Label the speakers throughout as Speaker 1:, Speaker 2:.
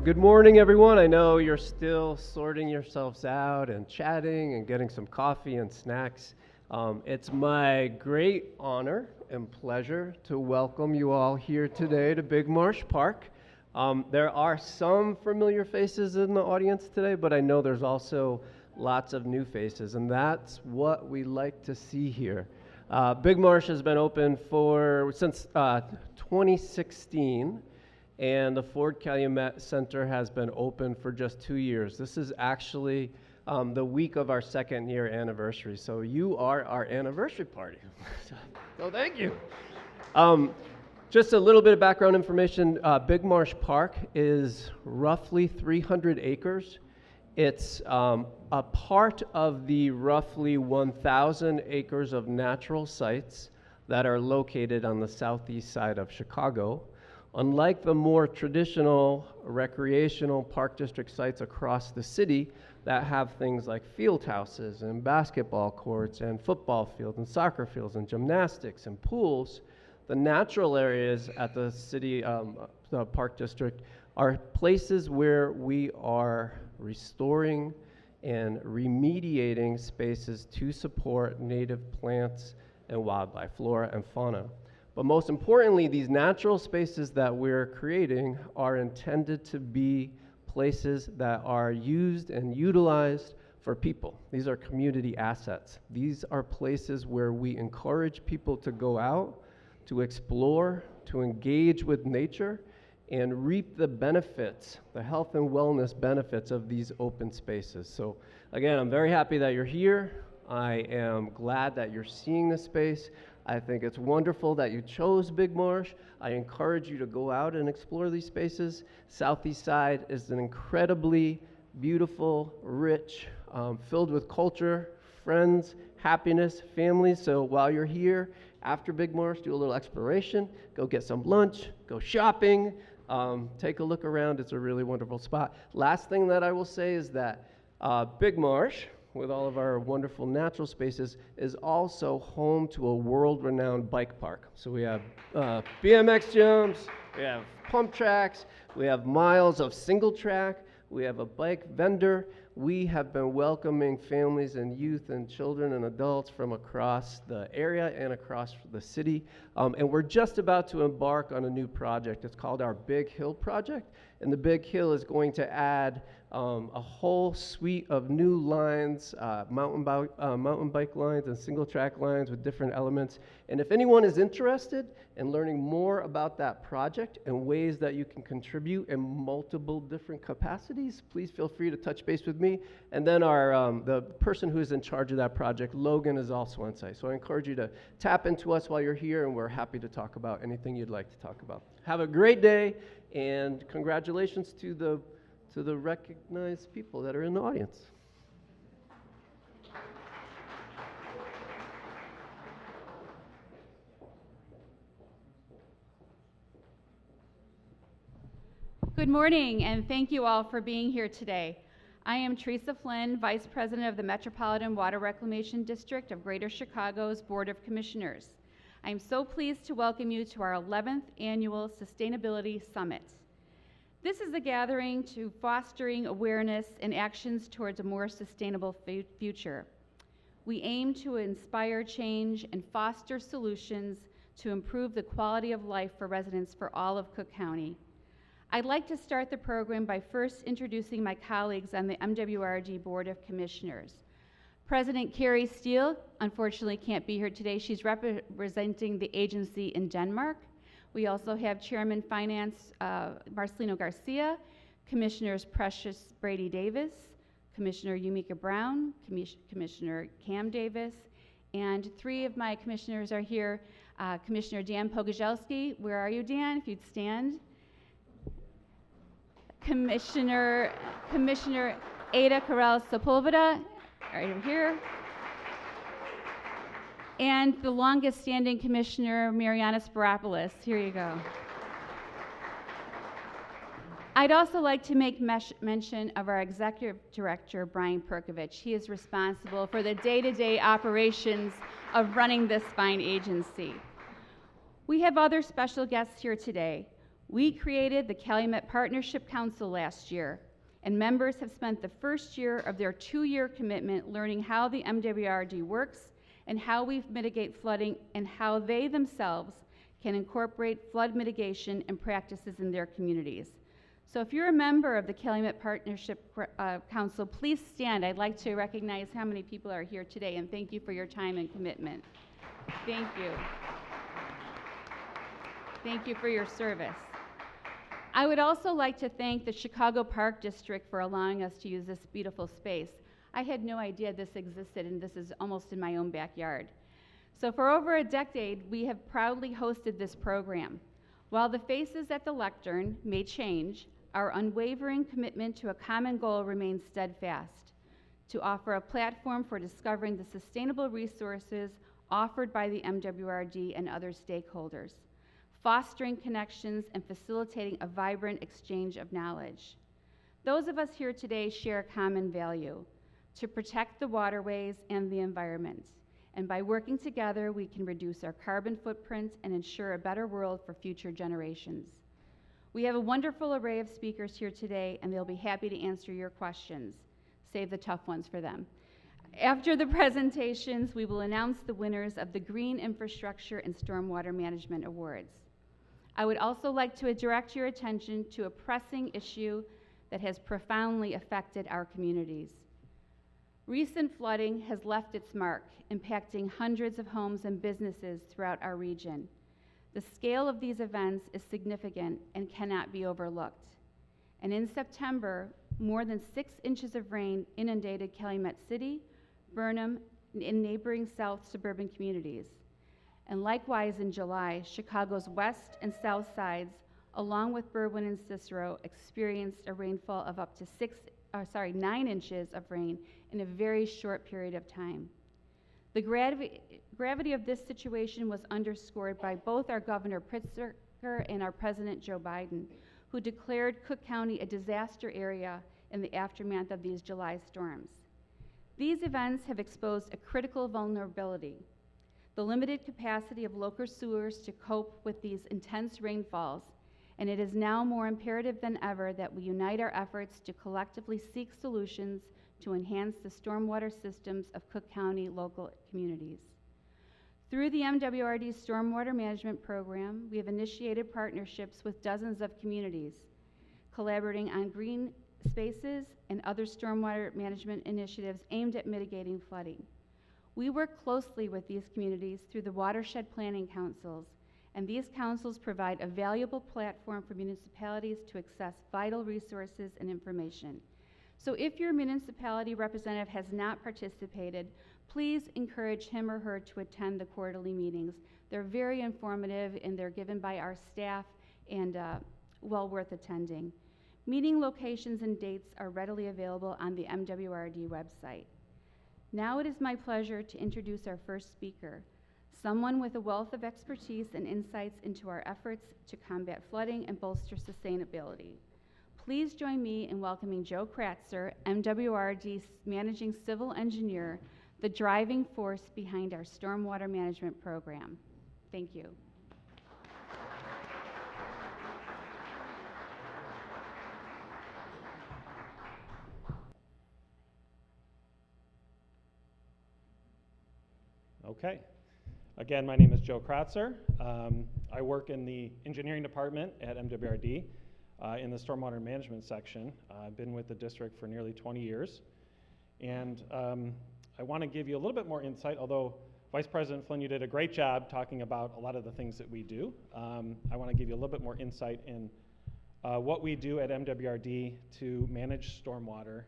Speaker 1: good morning, everyone. I know you're still sorting yourselves out and chatting and getting some coffee and snacks. It's my great honor and pleasure to welcome you all here today to Big Marsh Park. There are some familiar faces in the audience today, but I know there's also lots of new faces, and that's what we like to see here. Big Marsh has been open since 2016. And the Ford Calumet Center has been open for just 2 years. This is actually the week of our 2nd year anniversary. So you are our anniversary party. So thank you. Just a little bit of background information. Big Marsh Park is roughly 300 acres. It's a part of the roughly 1,000 acres of natural sites that are located on the southeast side of Chicago. Unlike the more traditional recreational park district sites across the city that have things like field houses and basketball courts and football fields and soccer fields and gymnastics and pools, the natural areas at the city, the park district, are places where we are restoring and remediating spaces to support native plants and wildlife, flora and fauna. But most importantly, these natural spaces that we're creating are intended to be places that are used and utilized for people. These are community assets. These are places where we encourage people to go out, to explore, to engage with nature, and reap the benefits, the health and wellness benefits of these open spaces. So again, I'm very happy that you're here. I am glad that you're seeing this space. I think it's wonderful that you chose Big Marsh. I encourage you to go out and explore these spaces. Southeast side is an incredibly beautiful, rich, filled with culture, friends, happiness, families. So while you're here, after Big Marsh, do a little exploration, go get some lunch, go shopping, take a look around. It's a really wonderful spot. Last thing that I will say is that Big Marsh, with all of our wonderful natural spaces, is also home to a world-renowned bike park. So we have BMX gyms, we have pump tracks, we have miles of single track, we have a bike vendor. We have been welcoming families and youth and children and adults from across the area and across the city. And we're just about to embark on a new project. It's called our Big Hill Project. And the Big Hill is going to add a whole suite of new lines, mountain bike lines and single track lines with different elements. And if anyone is interested in learning more about that project and ways that you can contribute in multiple different capacities, please feel free to touch base with me. And then the person who is in charge of that project, Logan, is also on site. So I encourage you to tap into us while you're here, and we're happy to talk about anything you'd like to talk about. Have a great day, and congratulations to the recognized people that are in the audience.
Speaker 2: Good morning, and thank you all for being here today. I am Theresa Flynn, Vice President of the Metropolitan Water Reclamation District of Greater Chicago's Board of Commissioners. I am so pleased to welcome you to our 11th Annual Sustainability Summit. This is a gathering to fostering awareness and actions towards a more sustainable future. We aim to inspire change and foster solutions to improve the quality of life for residents for all of Cook County. I'd like to start the program by first introducing my colleagues on the MWRD Board of Commissioners. President Carrie Steele, unfortunately, can't be here today. She's representing the agency in Denmark. We also have Chairman Finance Marcelino Garcia, Commissioners Precious Brady Davis, Commissioner Yumika Brown, Commissioner Cam Davis, and 3 of my commissioners are here. Commissioner Dan Pogorzelski, where are you, Dan? If you'd stand. Commissioner Eira Corral Sepúlveda, right over here. And the longest standing commissioner, Mariyana Spyropoulos. Here you go. I'd also like to make mention of our executive director, Brian Perkovich. He is responsible for the day-to-day operations of running this fine agency. We have other special guests here today. We created the Calumet Partnership Council last year, and members have spent the first year of their 2-year commitment learning how the MWRD works and how we mitigate flooding and how they themselves can incorporate flood mitigation and practices in their communities. So if you're a member of the Calumet Partnership Council, please stand. I'd like to recognize how many people are here today, and thank you for your time and commitment. Thank you. Thank you for your service. I would also like to thank the Chicago Park District for allowing us to use this beautiful space. I had no idea this existed, and this is almost in my own backyard. So for over a decade, we have proudly hosted this program. While the faces at the lectern may change, our unwavering commitment to a common goal remains steadfast: to offer a platform for discovering the sustainable resources offered by the MWRD and other stakeholders, fostering connections and facilitating a vibrant exchange of knowledge. Those of us here today share a common value: to protect the waterways and the environment. And by working together, we can reduce our carbon footprint and ensure a better world for future generations. We have a wonderful array of speakers here today, and they'll be happy to answer your questions. Save the tough ones for them. After the presentations, we will announce the winners of the Green Infrastructure and Stormwater Management Awards. I would also like to direct your attention to a pressing issue that has profoundly affected our communities. Recent flooding has left its mark, impacting hundreds of homes and businesses throughout our region. The scale of these events is significant and cannot be overlooked. And in September, more than 6 inches of rain inundated Calumet City, Burnham, and neighboring south suburban communities. And likewise in July, Chicago's west and south sides, along with Berwyn and Cicero, experienced a rainfall of up to 9 inches of rain in a very short period of time. The gravity of this situation was underscored by both our Governor Pritzker and our President Joe Biden, who declared Cook County a disaster area in the aftermath of these July storms. These events have exposed a critical vulnerability: the limited capacity of local sewers to cope with these intense rainfalls, and it is now more imperative than ever that we unite our efforts to collectively seek solutions to enhance the stormwater systems of Cook County local communities. Through the MWRD Stormwater Management Program, we have initiated partnerships with dozens of communities, collaborating on green spaces and other stormwater management initiatives aimed at mitigating flooding. We work closely with these communities through the watershed planning councils, and these councils provide a valuable platform for municipalities to access vital resources and information. So if your municipality representative has not participated, please encourage him or her to attend the quarterly meetings. They're very informative, and they're given by our staff, and well worth attending. Meeting locations and dates are readily available on the MWRD website. Now it is my pleasure to introduce our first speaker, someone with a wealth of expertise and insights into our efforts to combat flooding and bolster sustainability. Please join me in welcoming Joe Kratzer, MWRD's Managing Civil Engineer, the driving force behind our stormwater management program. Thank you.
Speaker 3: Okay. Again, my name is Joe Kratzer. I work in the engineering department at MWRD in the stormwater management section. I've been with the district for nearly 20 years. And I want to give you a little bit more insight, although Vice President Flynn, you did a great job talking about a lot of the things that we do. I want to give you a little bit more insight in what we do at MWRD to manage stormwater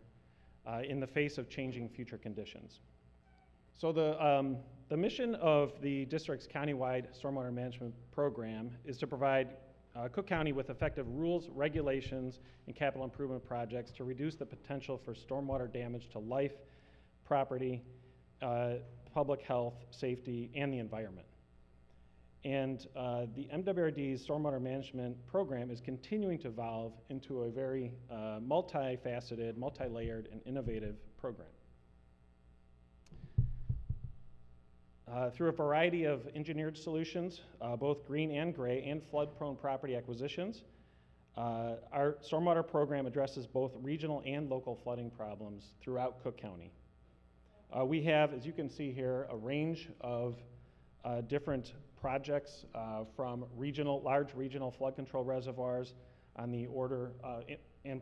Speaker 3: in the face of changing future conditions. So the mission of the district's countywide stormwater management program is to provide Cook County with effective rules, regulations, and capital improvement projects to reduce the potential for stormwater damage to life, property, public health, safety, and the environment. And the MWRD's stormwater management program is continuing to evolve into a very multifaceted, multi-layered, and innovative program. Through a variety of engineered solutions, both green and gray, and flood-prone property acquisitions, Our stormwater program addresses both regional and local flooding problems throughout Cook County. We have, as you can see here, a range of different projects from large regional flood control reservoirs on the order, and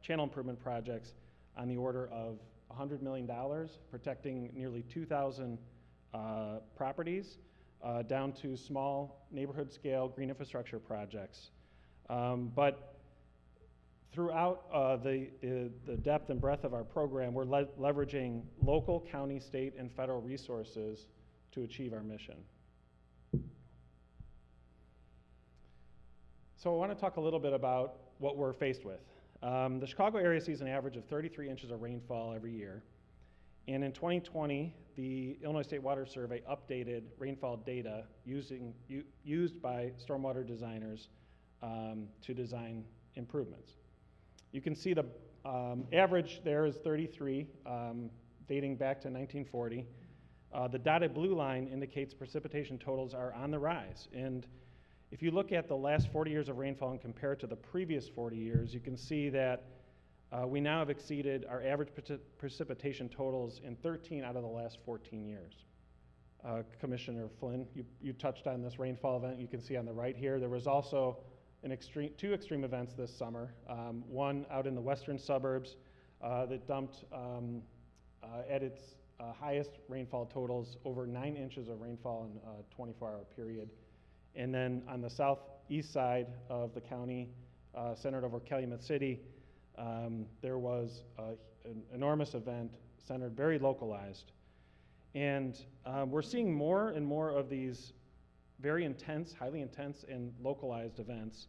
Speaker 3: channel improvement projects on the order of $100 million, protecting nearly 2,000 properties, down to small neighborhood scale green infrastructure projects. But throughout the depth and breadth of our program, we're leveraging local, county, state, and federal resources to achieve our mission. So I want to talk a little bit about what we're faced with. The Chicago area sees an average of 33 inches of rainfall every year. And in 2020, the Illinois State Water Survey updated rainfall data used by stormwater designers to design improvements. You can see the average there is 33, dating back to 1940. The dotted blue line indicates precipitation totals are on the rise. And if you look at the last 40 years of rainfall and compare it to the previous 40 years, you can see that we now have exceeded our average precipitation totals in 13 out of the last 14 years. Commissioner Flynn, you touched on this rainfall event. You can see on the right here, there was also two extreme events this summer. One out in the western suburbs that dumped at its highest rainfall totals over 9 inches of rainfall in a 24-hour period. And then on the southeast side of the county, centered over Calumet City, there was an enormous event centered, very localized. And we're seeing more and more of these very intense, highly intense and localized events.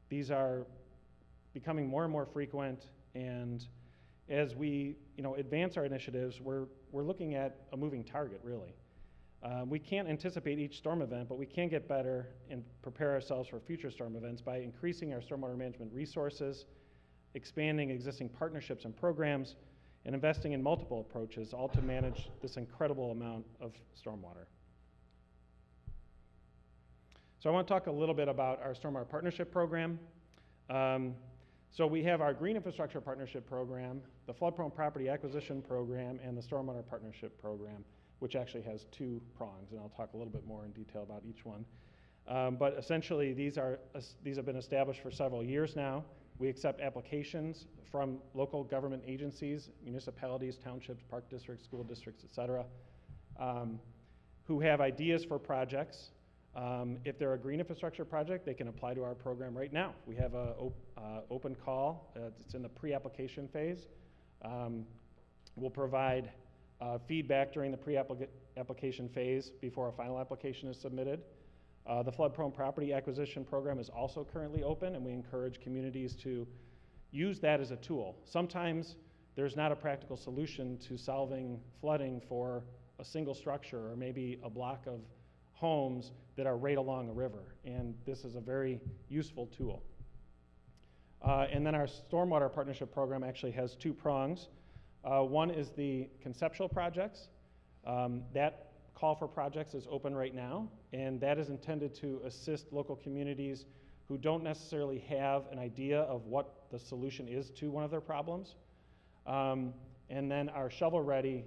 Speaker 3: These are becoming more and more frequent, and as we advance our initiatives, we're looking at a moving target, really. We can't anticipate each storm event, but we can get better and prepare ourselves for future storm events by increasing our stormwater management resources, expanding existing partnerships and programs, and investing in multiple approaches, all to manage this incredible amount of stormwater. So I want to talk a little bit about our stormwater partnership program. So we have our Green Infrastructure Partnership Program, the Flood-Prone Property Acquisition Program, and the Stormwater Partnership Program, which actually has 2 prongs, and I'll talk a little bit more in detail about each one. But essentially, these have been established for several years now. We accept applications from local government agencies, municipalities, townships, park districts, school districts, et cetera, who have ideas for projects. If they're a green infrastructure project, they can apply to our program right now. We have an open call. It's in the pre-application phase. We'll provide feedback during the pre-application phase before a final application is submitted. The flood-prone property acquisition program is also currently open, and we encourage communities to use that as a tool. Sometimes there's not a practical solution to solving flooding for a single structure or maybe a block of homes that are right along a river, and this is a very useful tool. And then our stormwater partnership program actually has 2 prongs. One is the conceptual projects. That call for projects is open right now, and that is intended to assist local communities who don't necessarily have an idea of what the solution is to one of their problems. And then our shovel-ready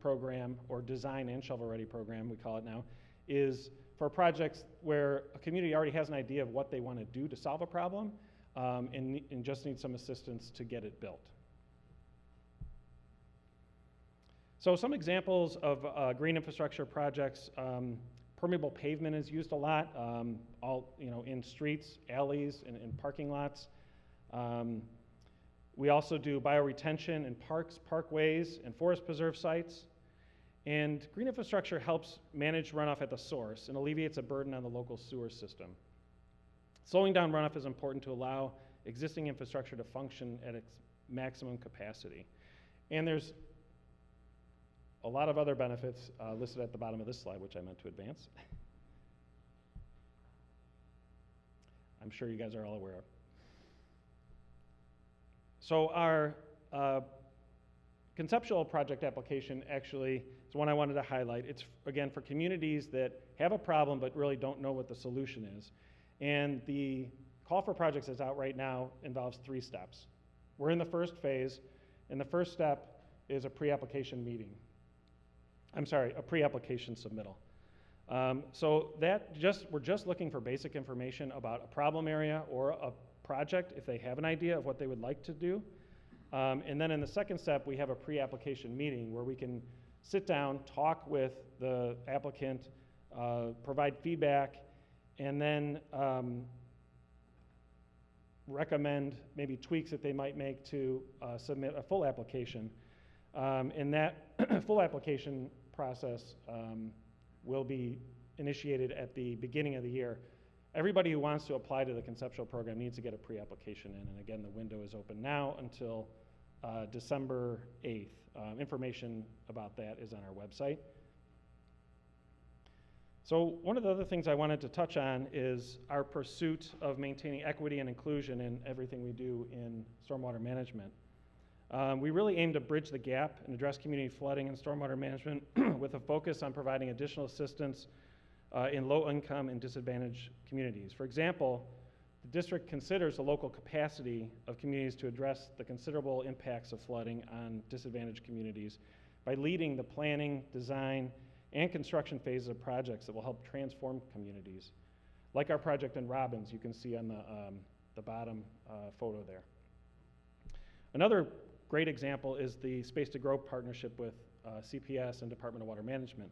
Speaker 3: program, or design and shovel-ready program, we call it now, is for projects where a community already has an idea of what they want to do to solve a problem, and just need some assistance to get it built. So some examples of green infrastructure projects, permeable pavement is used a lot, in streets, alleys, and parking lots. We also do bioretention in parks, parkways, and forest preserve sites. And green infrastructure helps manage runoff at the source and alleviates a burden on the local sewer system. Slowing down runoff is important to allow existing infrastructure to function at its maximum capacity. And there's a lot of other benefits listed at the bottom of this slide, which I meant to advance. I'm sure you guys are all aware of. So our conceptual project application actually is one I wanted to highlight. It's, again, for communities that have a problem but really don't know what the solution is. And the call for projects that's out right now involves 3 steps. We're in the first phase, and the first step is a pre-application meeting. A pre-application submittal. So we're just looking for basic information about a problem area or a project if they have an idea of what they would like to do. And then in the second step, we have a pre-application meeting where we can sit down, talk with the applicant, provide feedback, and then recommend maybe tweaks that they might make to submit a full application. And that full application process will be initiated at the beginning of the year. Everybody who wants to apply to the conceptual program needs to get a pre-application in, and again, the window is open now until December 8th. Information about that is on our website. So one of the other things I wanted to touch on is our pursuit of maintaining equity and inclusion in everything we do in stormwater management. We really aim to bridge the gap and address community flooding and stormwater management with a focus on providing additional assistance in low-income and disadvantaged communities. For example, the district considers the local capacity of communities to address the considerable impacts of flooding on disadvantaged communities by leading the planning, design, and construction phases of projects that will help transform communities. Like our project in Robbins, you can see on the bottom photo there. Another great example is the Space to Grow partnership with CPS and Department of Water Management.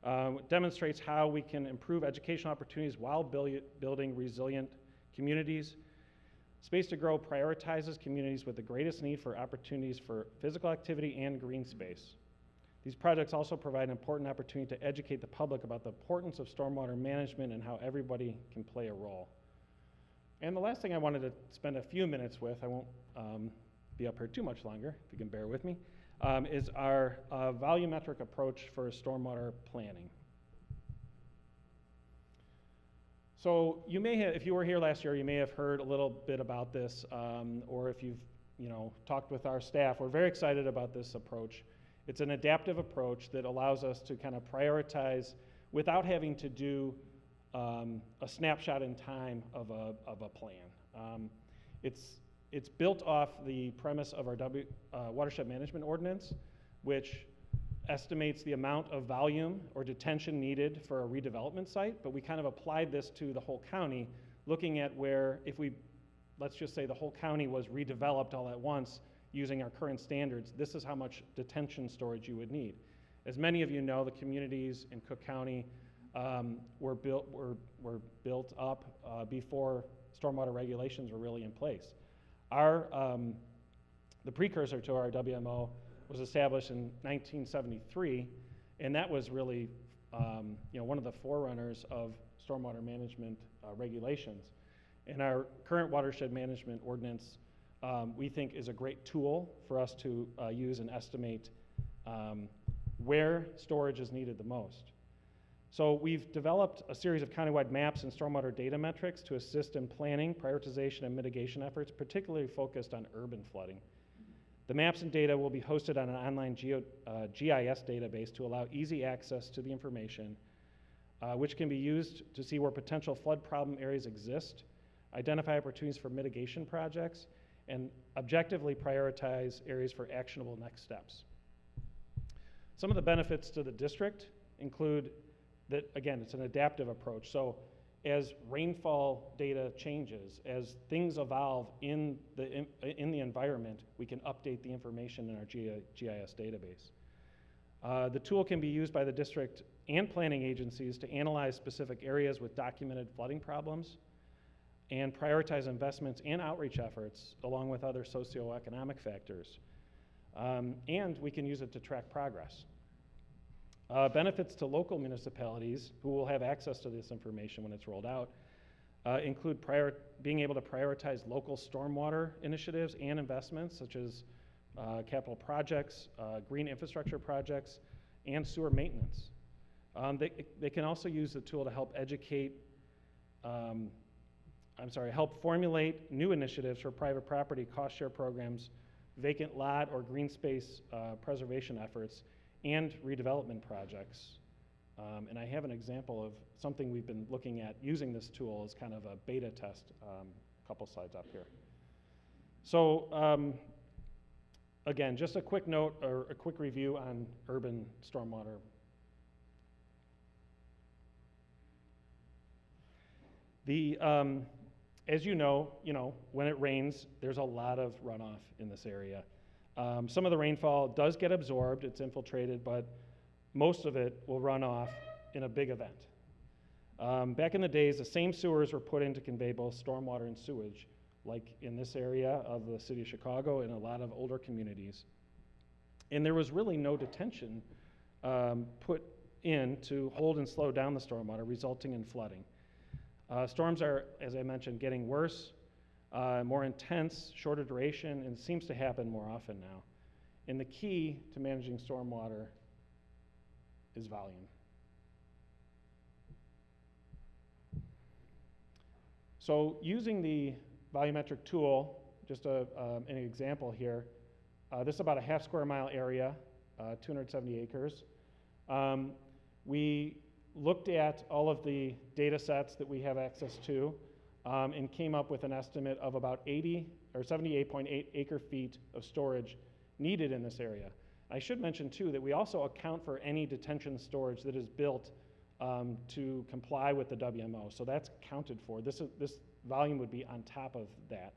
Speaker 3: It demonstrates how we can improve educational opportunities while building resilient communities. Space to Grow prioritizes communities with the greatest need for opportunities for physical activity and green space. These projects also provide an important opportunity to educate the public about the importance of stormwater management and how everybody can play a role. And the last thing I wanted to spend a few minutes with, I won't be up here too much longer, if you can bear with me, is our volumetric approach for stormwater planning. So you may have, if you were here last year, you may have heard a little bit about this, or if you've talked with our staff. We're very excited about this approach. It's an adaptive approach that allows us to kind of prioritize without having to do a snapshot in time of a plan. It's built off the premise of our watershed management ordinance, which estimates the amount of volume or detention needed for a redevelopment site, but we kind of applied this to the whole county, looking at where let's just say the whole county was redeveloped all at once using our current standards, this is how much detention storage you would need. As many of you know, the communities in Cook County were built up before stormwater regulations were really in place. The precursor to our WMO was established in 1973, and that was really one of the forerunners of stormwater management regulations. And our current watershed management ordinance, we think, is a great tool for us to use and estimate where storage is needed the most. So we've developed a series of countywide maps and stormwater data metrics to assist in planning, prioritization, and mitigation efforts, particularly focused on urban flooding. The maps and data will be hosted on an online GIS database to allow easy access to the information, which can be used to see where potential flood problem areas exist, identify opportunities for mitigation projects, and objectively prioritize areas for actionable next steps. Some of the benefits to the district include that, again, it's an adaptive approach. So as rainfall data changes, as things evolve in the environment, we can update the information in our GIS database. The tool can be used by the district and planning agencies to analyze specific areas with documented flooding problems and prioritize investments and outreach efforts along with other socioeconomic factors. And we can use it to track progress. Benefits to local municipalities who will have access to this information when it's rolled out include being able to prioritize local stormwater initiatives and investments such as capital projects, green infrastructure projects, and sewer maintenance. They can also use the tool to help help formulate new initiatives for private property cost share programs, vacant lot or green space preservation efforts, and redevelopment projects. And I have an example of something we've been looking at using this tool as kind of a beta test couple slides up here. So again, just a quick note or a quick review on urban stormwater. As you know, when it rains, there's a lot of runoff in this area. Some of the rainfall does get absorbed, it's infiltrated, but most of it will run off in a big event. Back in the days, the same sewers were put in to convey both stormwater and sewage, like in this area of the city of Chicago and a lot of older communities. And there was really no detention put in to hold and slow down the stormwater, resulting in flooding. Storms are, as I mentioned, getting worse, more intense, shorter duration, and it seems to happen more often now. And the key to managing stormwater is volume. So using the volumetric tool, just an example here, this is about a half square mile area, 270 acres. We looked at all of the data sets that we have access to and came up with an estimate of about 78.8 acre feet of storage needed in this area. I should mention too that we also account for any detention storage that is built to comply with the WMO. So that's accounted for. This volume would be on top of that.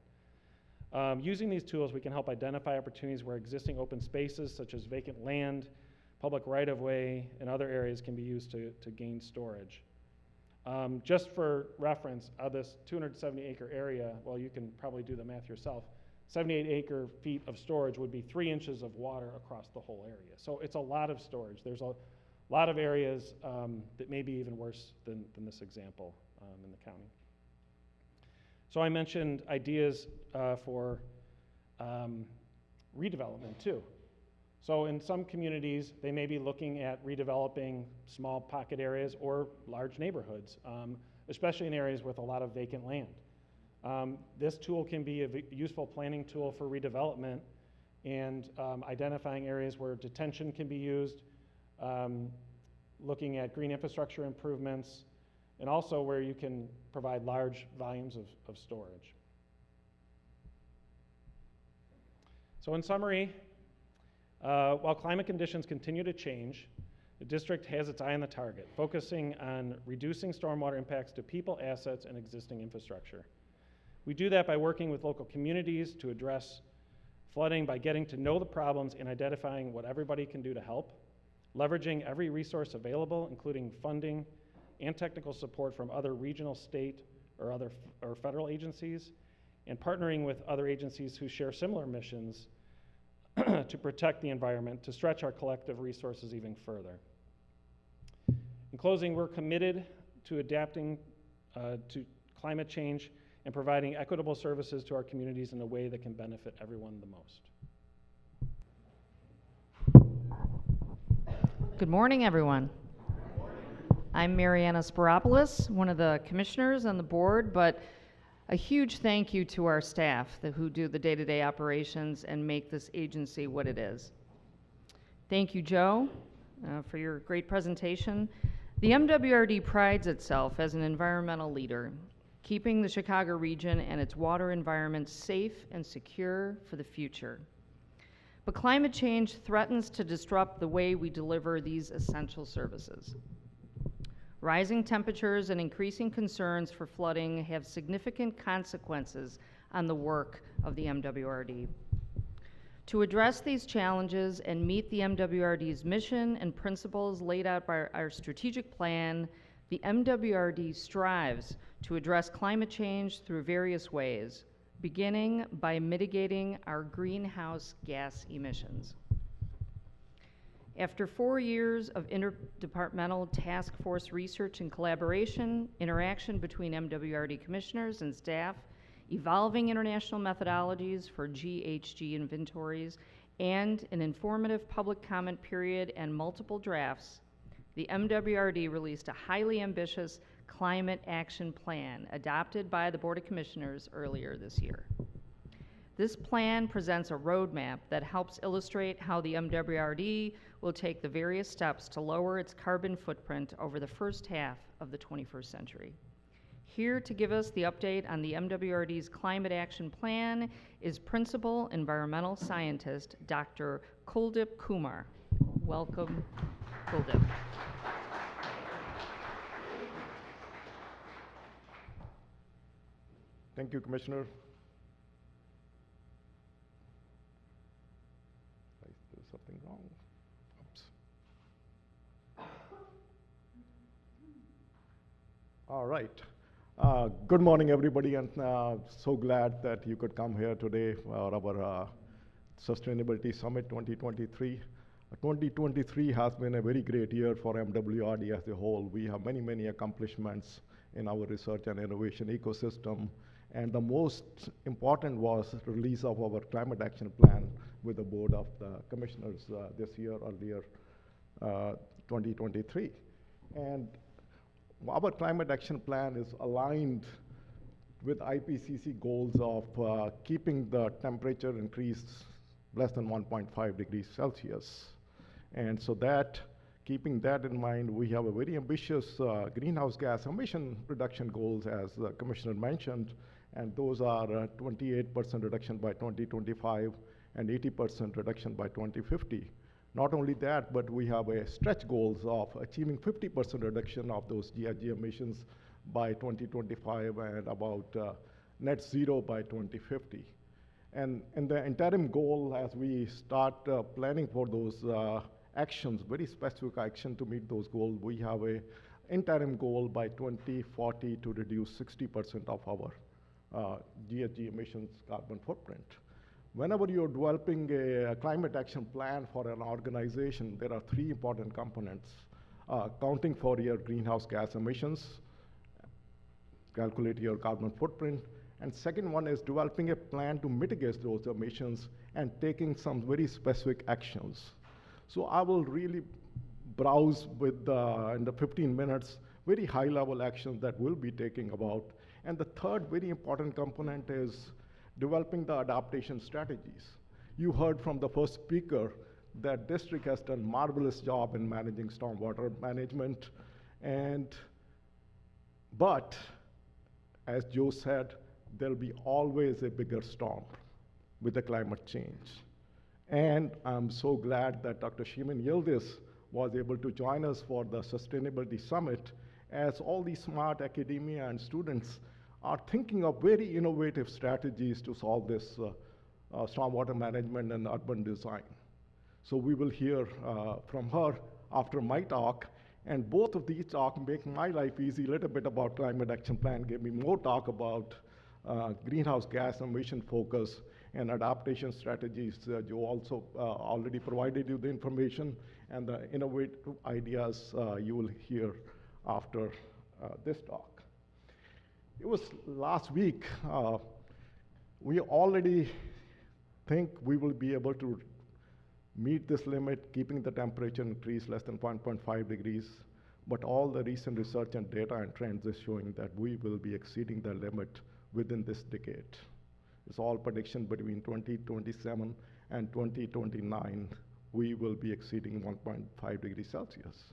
Speaker 3: Using these tools, we can help identify opportunities where existing open spaces such as vacant land, public right-of-way, and other areas can be used to gain storage. Just for reference, of this 270 acre area, well, you can probably do the math yourself, 78 acre feet of storage would be 3 inches of water across the whole area. So it's a lot of storage. There's a lot of areas that may be even worse than this example in the county. So I mentioned ideas for redevelopment too. So in some communities, they may be looking at redeveloping small pocket areas or large neighborhoods, especially in areas with a lot of vacant land. This tool can be a useful planning tool for redevelopment and identifying areas where detention can be used, looking at green infrastructure improvements, and also where you can provide large volumes of storage. So in summary, while climate conditions continue to change, the district has its eye on the target, focusing on reducing stormwater impacts to people, assets, and existing infrastructure. We do that by working with local communities to address flooding by getting to know the problems and identifying what everybody can do to help, leveraging every resource available, including funding and technical support from other regional, state, or federal agencies, and partnering with other agencies who share similar missions to protect the environment, to stretch our collective resources even further. In closing, we're committed to adapting to climate change and providing equitable services to our communities in a way that can benefit everyone the most.
Speaker 4: Good morning, everyone. I'm Mariyana Spyropoulos, one of the commissioners on the board, but a huge thank you to our staff who do the day-to-day operations and make this agency what it is. Thank you, Joe, for your great presentation. The MWRD prides itself as an environmental leader, keeping the Chicago region and its water environment safe and secure for the future. But climate change threatens to disrupt the way we deliver these essential services. Rising temperatures and increasing concerns for flooding have significant consequences on the work of the MWRD. To address these challenges and meet the MWRD's mission and principles laid out by our strategic plan, the MWRD strives to address climate change through various ways, beginning by mitigating our greenhouse gas emissions. After 4 years of interdepartmental task force research and collaboration, interaction between MWRD commissioners and staff, evolving international methodologies for GHG inventories, and an informative public comment period and multiple drafts, the MWRD released a highly ambitious climate action plan adopted by the Board of Commissioners earlier this year. This plan presents a roadmap that helps illustrate how the MWRD will take the various steps to lower its carbon footprint over the first half of the 21st century. here to give us the update on the MWRD's Climate Action Plan is Principal Environmental Scientist, Dr. Kuldip Kumar. Welcome, Kuldip.
Speaker 5: Thank you, Commissioner. Did I do something wrong? Oops. All right. Good morning, everybody, and so glad that you could come here today for our Sustainability Summit 2023. 2023 has been a very great year for MWRD as a whole. We have many, many accomplishments in our research and innovation ecosystem. And the most important was the release of our Climate Action Plan with the Board of the Commissioners this year, earlier, 2023. And our Climate Action Plan is aligned with IPCC goals of keeping the temperature increase less than 1.5 degrees Celsius. And so that, keeping that in mind, we have a very ambitious greenhouse gas emission reduction goals, as the Commissioner mentioned, and those are 28% reduction by 2025 and 80% reduction by 2050. Not only that, but we have a stretch goals of achieving 50% reduction of those GHG emissions by 2025 and about net zero by 2050. And the interim goal, as we start planning for those actions, very specific action to meet those goals, we have a interim goal by 2040 to reduce 60% of our GHG emissions carbon footprint. Whenever you're developing a climate action plan for an organization, there are three important components: accounting for your greenhouse gas emissions, calculate your carbon footprint, and second one is developing a plan to mitigate those emissions and taking some very specific actions. So I will really browse with, in the 15 minutes, very high-level actions that we'll be taking about. And the third very important component is developing the adaptation strategies. You heard from the first speaker that district has done marvelous job in managing stormwater management. But as Joe said, there'll be always a bigger storm with the climate change. And I'm so glad that Dr. Şevin Yildiz was able to join us for the Sustainability Summit, as all these smart academia and students are thinking of very innovative strategies to solve this stormwater management and urban design. So we will hear from her after my talk, and both of these talks make my life easy, a little bit about Climate Action Plan, give me more talk about greenhouse gas emission focus and adaptation strategies. Joe also already provided you the information, and the innovative ideas you will hear after this talk. It was last week, we already think we will be able to meet this limit, keeping the temperature increase less than 1.5 degrees, but all the recent research and data and trends is showing that we will be exceeding the limit within this decade. It's all prediction between 2027 and 2029, we will be exceeding 1.5 degrees Celsius.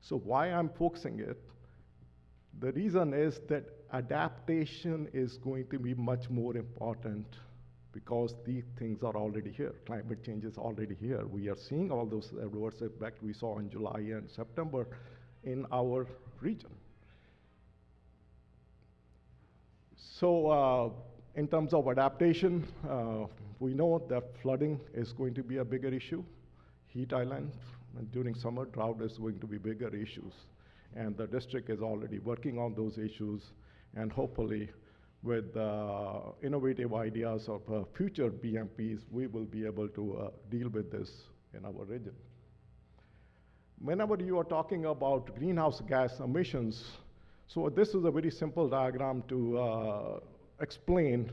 Speaker 5: So why I'm focusing it? The reason is that adaptation is going to be much more important because these things are already here. Climate change is already here. We are seeing all those adverse effects we saw in July and September in our region. So in terms of adaptation, we know that flooding is going to be a bigger issue. Heat island, and during summer, drought is going to be bigger issues. And the district is already working on those issues, and hopefully with innovative ideas of future BMPs, we will be able to deal with this in our region. Whenever you are talking about greenhouse gas emissions, so this is a very simple diagram to explain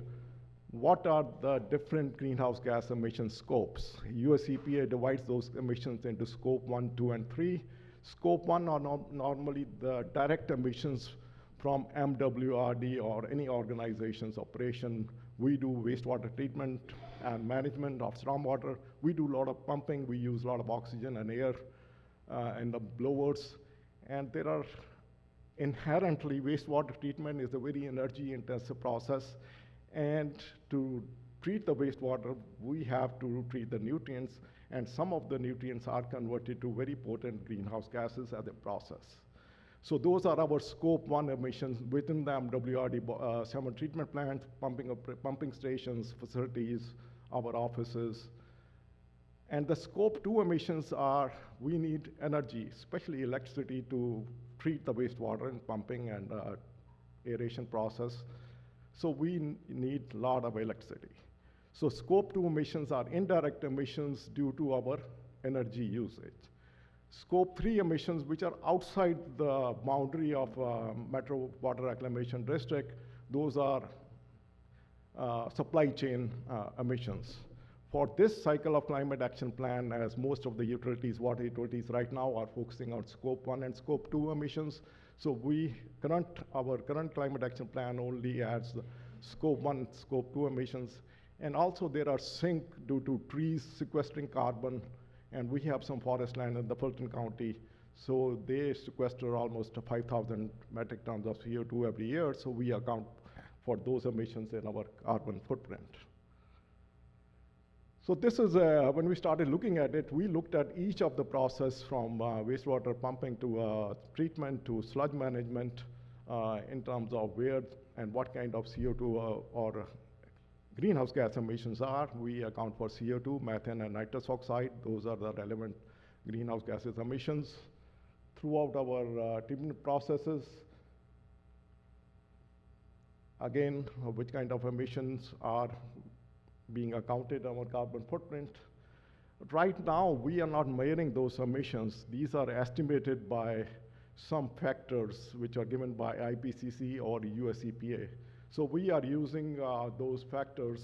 Speaker 5: what are the different greenhouse gas emission scopes. US EPA divides those emissions into scope 1, 2, and 3. Scope 1 are normally the direct emissions from MWRD or any organization's operation. We do wastewater treatment and management of stormwater. We do a lot of pumping. We use a lot of oxygen and air in the blowers. And there are inherently wastewater treatment is a very energy intensive process, and to treat the wastewater, we have to treat the nutrients, and some of the nutrients are converted to very potent greenhouse gases as a process. So those are our scope 1 emissions within the MWRD 7 treatment plants, pumping stations, facilities, our offices. And the scope 2 emissions are, we need energy, especially electricity, to treat the wastewater and pumping and aeration process. So we need a lot of electricity. So scope 2 emissions are indirect emissions due to our energy usage. Scope 3 emissions, which are outside the boundary of Metro Water Reclamation District, those are supply chain emissions. For this cycle of climate action plan, as most of the utilities, water utilities right now are focusing on scope 1 and scope 2 emissions. So our current climate action plan only adds the scope 1, scope 2 emissions. And also there are sink due to trees sequestering carbon, and we have some forest land in the Fulton County, so they sequester almost 5,000 metric tons of CO2 every year, so we account for those emissions in our carbon footprint. So this is, when we started looking at it, we looked at each of the process from wastewater pumping to treatment to sludge management in terms of where and what kind of CO2 or greenhouse gas emissions are. We account for CO2, methane, and nitrous oxide. Those are the relevant greenhouse gases emissions. Throughout our treatment processes, again, which kind of emissions are being accounted on our carbon footprint. Right now, we are not measuring those emissions. These are estimated by some factors which are given by IPCC or US EPA. So we are using those factors.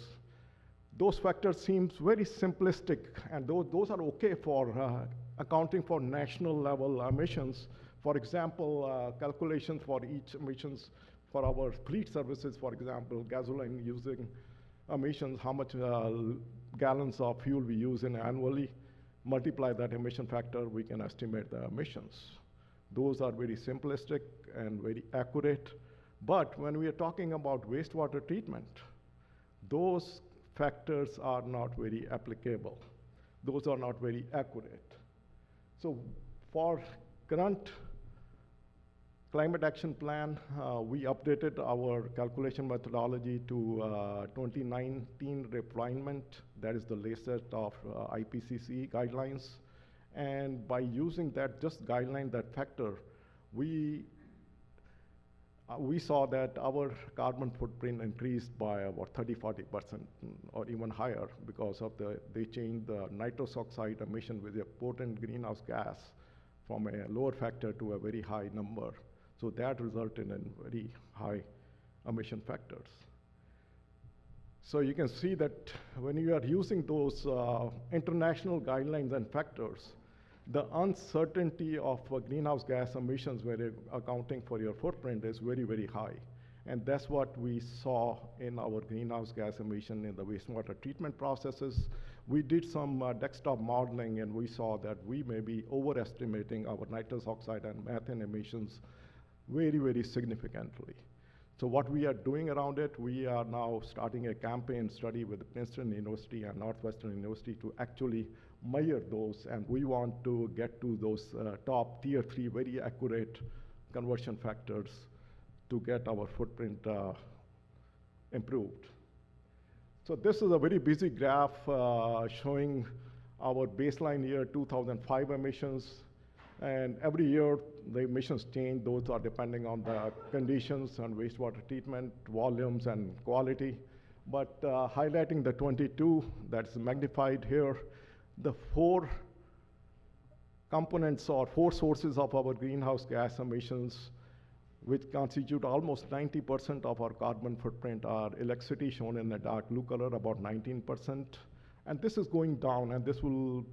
Speaker 5: Those factors seem very simplistic, and those are okay for accounting for national level emissions. For example, calculations for each emissions for our fleet services, for example, gasoline using emissions, how much gallons of fuel we use annually, multiply that emission factor, we can estimate the emissions. Those are very simplistic and very accurate. But when we are talking about wastewater treatment, those factors are not very applicable. Those are not very accurate. So for current climate action plan, we updated our calculation methodology to 2019 refinement. That is the latest of IPCC guidelines. And by using that just guideline, that factor, we saw that our carbon footprint increased by about 30-40% or even higher because of they changed the nitrous oxide emission with a potent greenhouse gas from a lower factor to a very high number. So that resulted in very high emission factors. So you can see that when you are using those international guidelines and factors, the uncertainty of greenhouse gas emissions when you're accounting for your footprint is very, very high. And that's what we saw in our greenhouse gas emission in the wastewater treatment processes. We did some desktop modeling, and we saw that we may be overestimating our nitrous oxide and methane emissions very, very significantly. So what we are doing around it, we are now starting a campaign study with Princeton University and Northwestern University to actually measure those, and we want to get to those top tier 3 very accurate conversion factors to get our footprint improved. So this is a very busy graph showing our baseline year 2005 emissions, and every year the emissions change. Those are depending on the conditions and wastewater treatment, volumes, and quality. But highlighting the 22, that's magnified here, the 4 components or 4 sources of our greenhouse gas emissions, which constitute almost 90% of our carbon footprint, are electricity, shown in the dark blue color, about 19%. And this is going down, and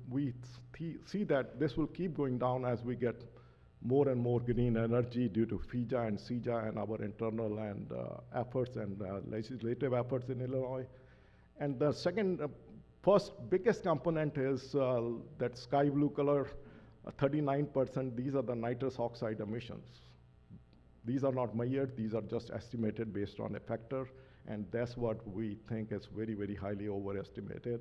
Speaker 5: we see that this will keep going down as we get more and more green energy due to FIJA and CIJA and our internal and efforts and legislative efforts in Illinois. And the first biggest component is that sky blue color, 39%. These are the nitrous oxide emissions. These are not measured, these are just estimated based on a factor, and that's what we think is very, very highly overestimated.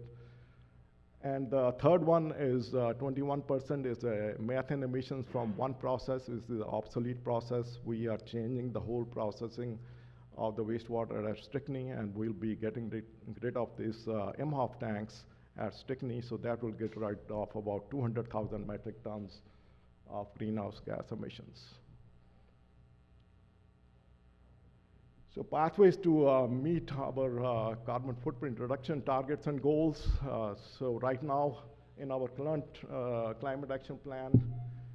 Speaker 5: And the third one is 21% is methane emissions from one process, is the obsolete process. We are changing the whole processing of the wastewater at Stickney, and we'll be getting rid of these MHOF tanks at Stickney, so that will get rid of about 200,000 metric tons of greenhouse gas emissions. So pathways to meet our carbon footprint reduction targets and goals. So right now, in our current climate action plan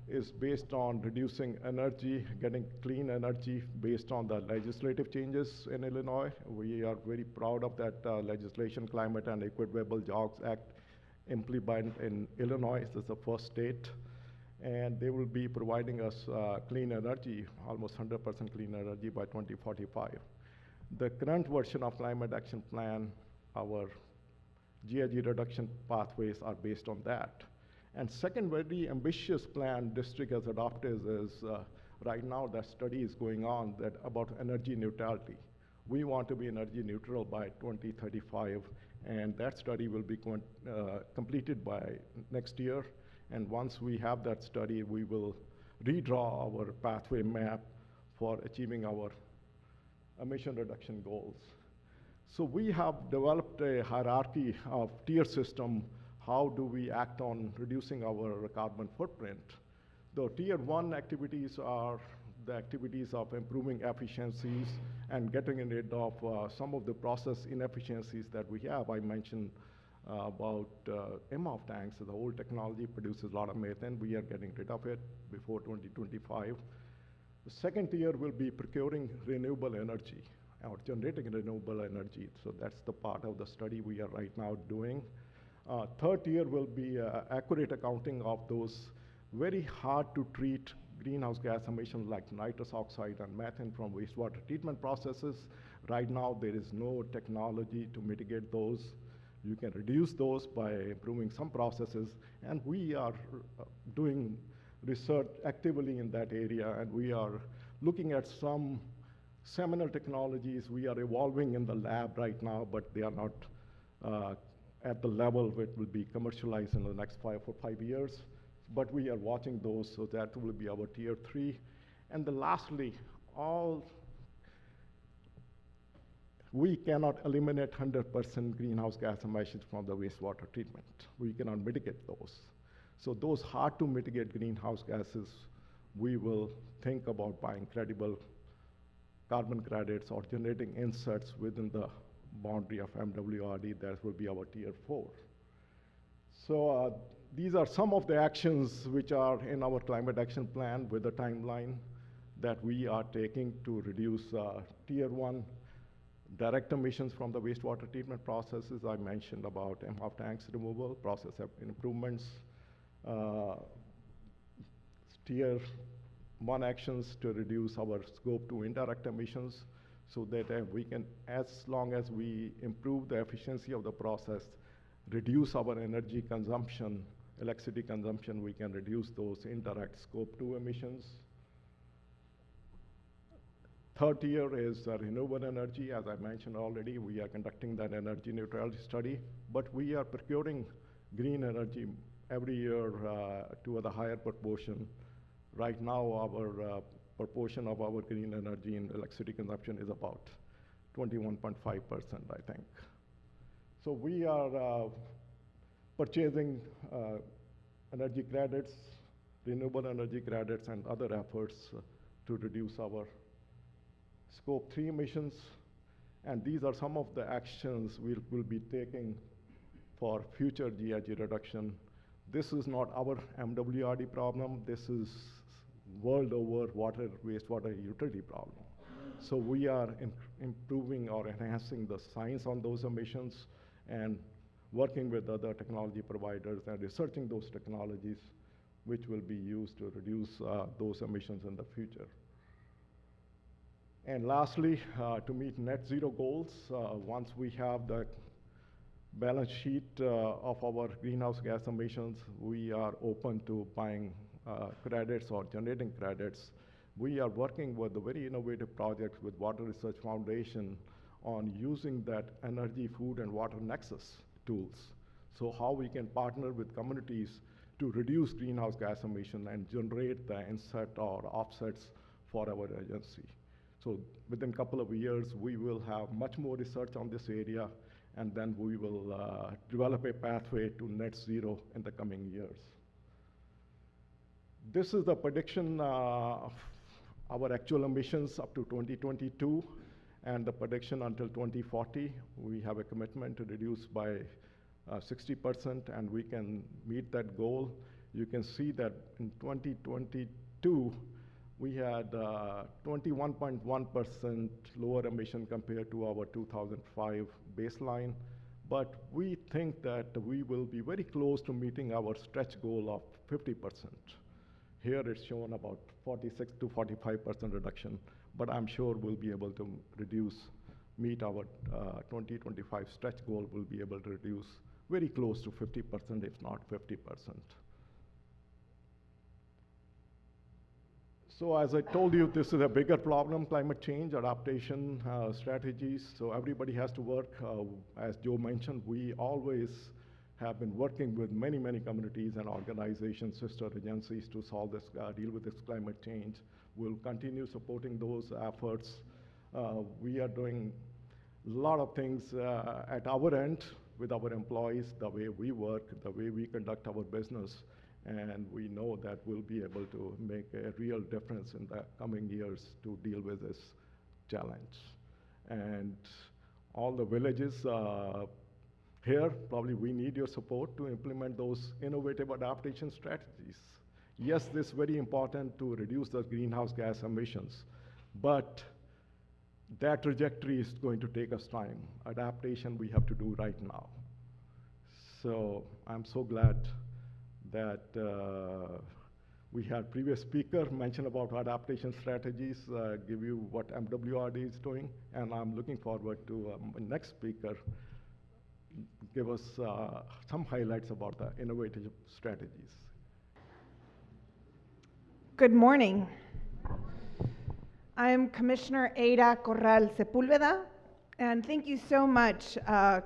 Speaker 5: is based on reducing energy, getting clean energy based on the legislative changes in Illinois. We are very proud of that legislation, Climate and Equitable Jobs Act, implemented in Illinois. This is the first state. And they will be providing us clean energy, almost 100% clean energy by 2045. The current version of Climate Action Plan, our GHG reduction pathways are based on that. And second very ambitious plan district has adopted is, right now that study is going on that about energy neutrality. We want to be energy neutral by 2035, and that study will be completed by next year. And once we have that study, we will redraw our pathway map for achieving our emission reduction goals. So we have developed a hierarchy of tier system. How do we act on reducing our carbon footprint? The tier 1 activities are the activities of improving efficiencies and getting rid of some of the process inefficiencies that we have. I mentioned about MHOF tanks. So the old technology produces a lot of methane. We are getting rid of it before 2025. The second tier will be procuring renewable energy or generating renewable energy. So that's the part of the study we are right now doing. Third tier will be accurate accounting of those very hard to treat greenhouse gas emissions like nitrous oxide and methane from wastewater treatment processes. Right now, there is no technology to mitigate those. You can reduce those by improving some processes, and we are doing research actively in that area, and we are looking at some seminal technologies we are evolving in the lab right now, but they are not at the level where it will be commercialized in the next 5 years. But we are watching those, so that will be our tier 3. And then lastly, we cannot eliminate 100% greenhouse gas emissions from the wastewater treatment. We cannot mitigate those. So those hard to mitigate greenhouse gases, we will think about buying credible carbon credits or generating inserts within the boundary of MWRD. That will be our tier 4. So these are some of the actions which are in our climate action plan with a timeline that we are taking to reduce tier 1 direct emissions from the wastewater treatment processes. I mentioned about MHOF tanks removal, process improvements, tier 1 actions to reduce our scope 2 indirect emissions, so that we can, as long as we improve the efficiency of the process, reduce our energy consumption, electricity consumption, we can reduce those indirect scope 2 emissions. Third tier is renewable energy. As I mentioned already, we are conducting that energy neutrality study, but we are procuring green energy every year to a higher proportion. Right now, our proportion of our green energy in electricity consumption is about 21.5%, I think. So we are purchasing energy credits, renewable energy credits, and other efforts to reduce our scope 3 emissions. And these are some of the actions we will be taking for future GHG reduction. This is not our MWRD problem. This is world over wastewater utility problem. So we are improving or enhancing the science on those emissions and working with other technology providers and researching those technologies which will be used to reduce those emissions in the future. And lastly, to meet net zero goals, once we have the balance sheet of our greenhouse gas emissions, we are open to buying credits or generating credits. we are working with a very innovative project with Water Research Foundation on using that energy, food, and water nexus tools. So how we can partner with communities to reduce greenhouse gas emission and generate the inset or offsets for our agency. So within a couple of years, we will have much more research on this area, and then we will develop a pathway to net zero in the coming years. This is the prediction of our actual emissions up to 2022, and the prediction until 2040. We have a commitment to reduce by 60%, and we can meet that goal. You can see that in 2022, we had 21.1% lower emission compared to our 2005 baseline, but we think that we will be very close to meeting our stretch goal of 50%. Here it's shown about 46 to 45% reduction, but I'm sure we'll be able to meet our 2025 stretch goal. We'll be able to reduce very close to 50%, if not 50%. So as I told you, this is a bigger problem, climate change, adaptation strategies. So everybody has to work. As Joe mentioned, we always have been working with many, many communities and organizations, sister agencies to solve this, deal with this climate change. We'll continue supporting those efforts. We are doing a lot of things at our end with our employees, the way we work, the way we conduct our business, and we know that we'll be able to make a real difference in the coming years to deal with this challenge. And all the villages here, probably we need your support to implement those innovative adaptation strategies. Yes, this is very important to reduce the greenhouse gas emissions, but that trajectory is going to take us time. Adaptation we have to do right now. So I'm so glad that we had previous speaker mention about adaptation strategies, give you what MWRD is doing, and I'm looking forward to next speaker give us some highlights about the innovative strategies.
Speaker 6: Good morning. I'm Commissioner Eira Corral Sepúlveda, and thank you so much,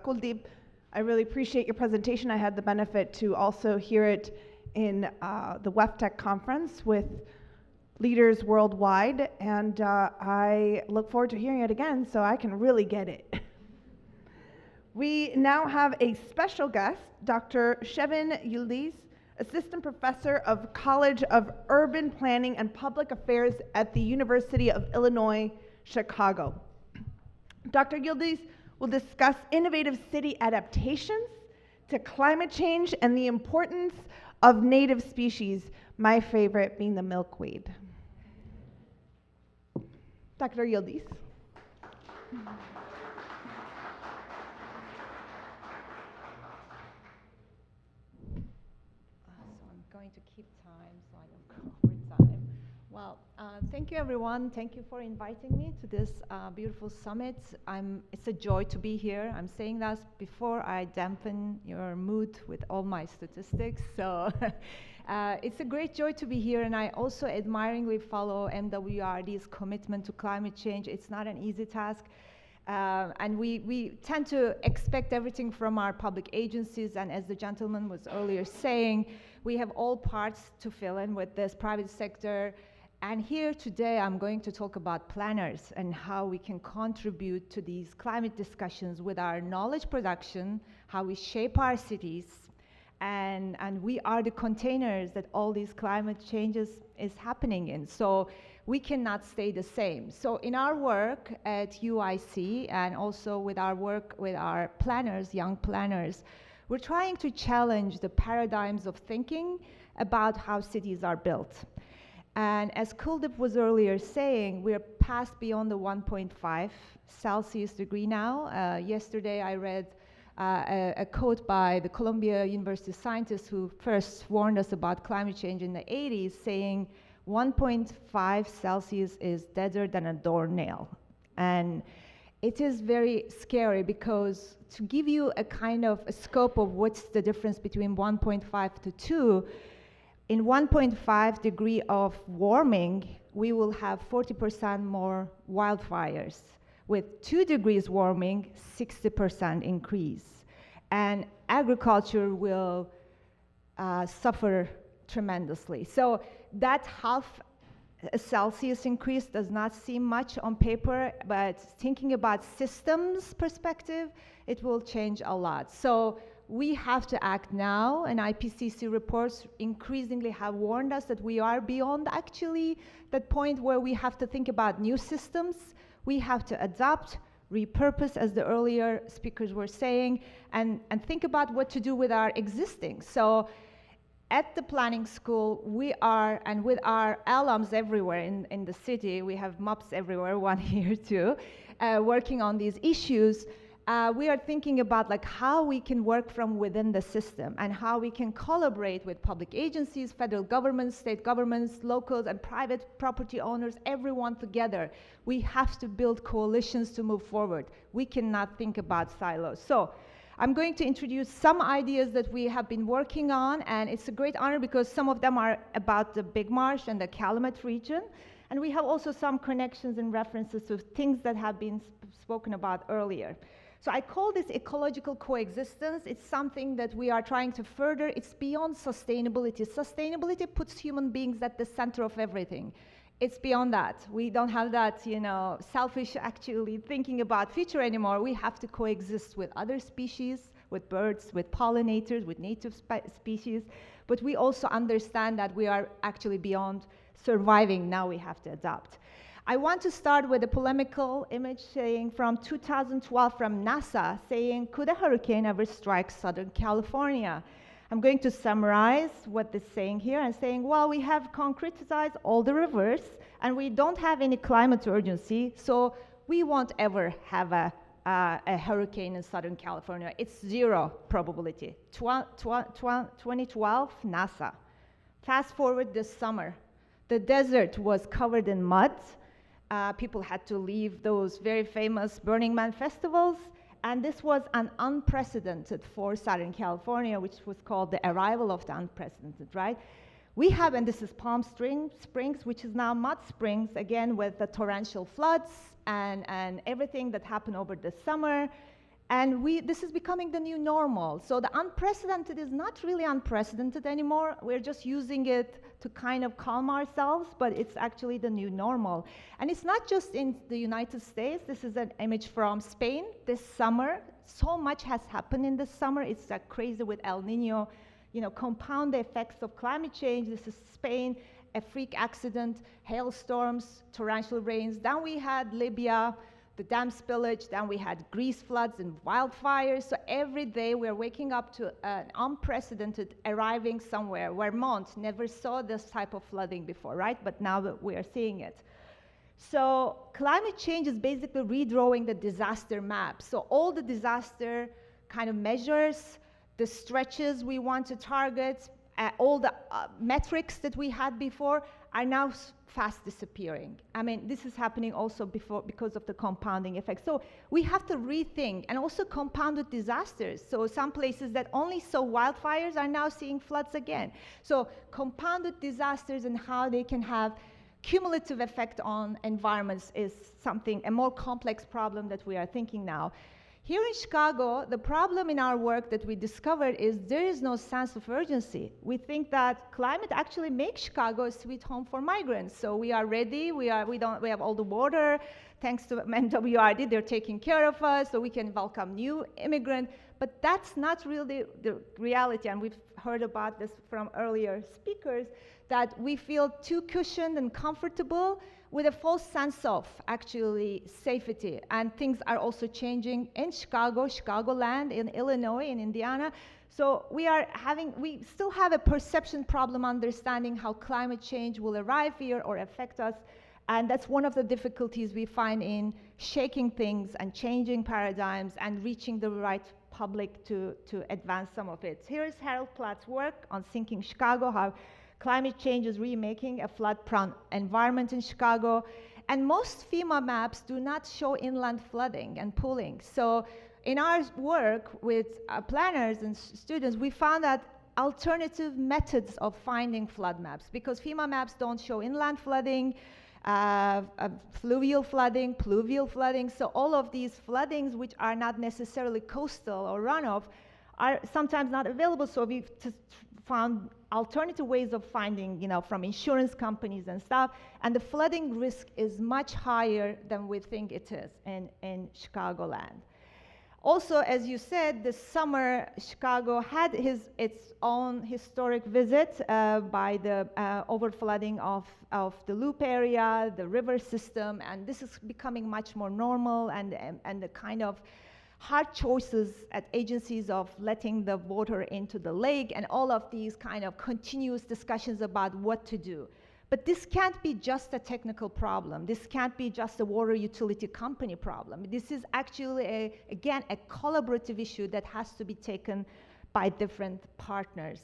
Speaker 6: Kuldip. I really appreciate your presentation. I had the benefit to also hear it in the WEFTEC conference with leaders worldwide, and I look forward to hearing it again so I can really get it. We now have a special guest, Dr. Şevin Yildiz, Assistant Professor of College of Urban Planning and Public Affairs at the University of Illinois, Chicago. Dr. Yildiz will discuss innovative city adaptations to climate change and the importance of native species, my favorite being the milkweed. Dr. Yildiz.
Speaker 7: Going to keep time so I don't go over time. Well, thank you everyone. Thank you for inviting me to this beautiful summit. It's a joy to be here. I'm saying that before I dampen your mood with all my statistics. So it's a great joy to be here, and I also admiringly follow MWRD's commitment to climate change. It's not an easy task. And we tend to expect everything from our public agencies, and as the gentleman was earlier saying, we have all parts to fill in with this private sector. And here today I'm going to talk about planners and how we can contribute to these climate discussions with our knowledge production, how we shape our cities, and we are the containers that all these climate changes is happening in. So we cannot stay the same. So in our work at UIC, and also with our work with our planners, young planners, we're trying to challenge the paradigms of thinking about how cities are built. And as Kuldip was earlier saying, we're past beyond the 1.5 Celsius degree now. Yesterday I read a quote by the Columbia University scientist who first warned us about climate change in the 80s, saying 1.5 Celsius is deader than a doornail. And it is very scary, because to give you a kind of a scope of what's the difference between 1.5 to 2, in 1.5 degree of warming, we will have 40% more wildfires. With 2 degrees warming, 60% increase. And agriculture will suffer tremendously. So that half a Celsius increase does not seem much on paper, but thinking about systems perspective, it will change a lot. So we have to act now, and IPCC reports increasingly have warned us that we are beyond actually that point where we have to think about new systems. We have to adapt, repurpose, as the earlier speakers were saying, and think about what to do with our existing. So at the planning school, we are, and with our alums everywhere in the city, we have MUPs everywhere, one here too, working on these issues. We are thinking about like how we can work from within the system and how we can collaborate with public agencies, federal governments, state governments, locals, and private property owners, everyone together. We have to build coalitions to move forward. We cannot think about silos. So I'm going to introduce some ideas that we have been working on, and it's a great honor because some of them are about the Big Marsh and the Calumet region. And we have also some connections and references to things that have been spoken about earlier. So I call this ecological coexistence. It's something that we are trying to further. It's beyond sustainability. Sustainability puts human beings at the center of everything. It's beyond that. We don't have that, selfish actually thinking about future anymore. We have to coexist with other species, with birds, with pollinators, with native species. But we also understand that we are actually beyond surviving. Now we have to adapt. I want to start with a polemical image saying from 2012 from NASA saying, could a hurricane ever strike Southern California? I'm going to summarize what this is saying here and saying, well, we have concretized all the rivers and we don't have any climate urgency, so we won't ever have a hurricane in Southern California. It's 0 probability. 2012, NASA. Fast forward this summer. The desert was covered in mud. People had to leave those very famous Burning Man festivals, and this was an unprecedented for Southern California, which was called the arrival of the unprecedented, right? We have, and this is Palm Springs, which is now Mud Springs, again with the torrential floods and everything that happened over the summer. And this is becoming the new normal. So the unprecedented is not really unprecedented anymore. We're just using it to kind of calm ourselves, but it's actually the new normal. And it's not just in the United States. This is an image from Spain this summer. So much has happened in this summer. It's crazy with El Nino, compound the effects of climate change. This is Spain, a freak accident, hailstorms, torrential rains. Then we had Libya, the dam spillage, then we had Greece floods and wildfires. So every day we're waking up to an unprecedented arriving somewhere. Vermont never saw this type of flooding before, right? But now we are seeing it. So climate change is basically redrawing the disaster map. So all the disaster kind of measures, the stretches we want to target, all the metrics that we had before are now fast disappearing. I mean, this is happening also because of the compounding effect. So we have to rethink, and also compounded disasters. So some places that only saw wildfires are now seeing floods again. So compounded disasters and how they can have cumulative effect on environments is a more complex problem that we are thinking now. Here in Chicago, the problem in our work that we discovered is there is no sense of urgency. We think that climate actually makes Chicago a sweet home for migrants. So we are ready, we have all the water. Thanks to MWRD, they're taking care of us, so we can welcome new immigrants. But that's not really the reality, and we've heard about this from earlier speakers, that we feel too cushioned and comfortable with a false sense of actually safety. And things are also changing in Chicago, Chicagoland, in Illinois, in Indiana. So we still have a perception problem understanding how climate change will arrive here or affect us. And that's one of the difficulties we find in shaking things and changing paradigms and reaching the right public to advance some of it. Here's Harold Platt's work on Sinking Chicago, how climate change is remaking a flood-prone environment in Chicago. And most FEMA maps do not show inland flooding and pooling. So in our work with planners and students, we found that alternative methods of finding flood maps, because FEMA maps don't show inland flooding, fluvial flooding, pluvial flooding. So all of these floodings, which are not necessarily coastal or runoff, are sometimes not available. So we've just found alternative ways of finding, from insurance companies and stuff. And the flooding risk is much higher than we think it is in Chicagoland. Also, as you said, this summer, Chicago had its own historic visit by the overflooding of the Loop area, the river system, and this is becoming much more normal, and the kind of hard choices at agencies of letting the water into the lake, and all of these kind of continuous discussions about what to do. But this can't be just a technical problem. This can't be just a water utility company problem. This is actually, again, a collaborative issue that has to be taken by different partners.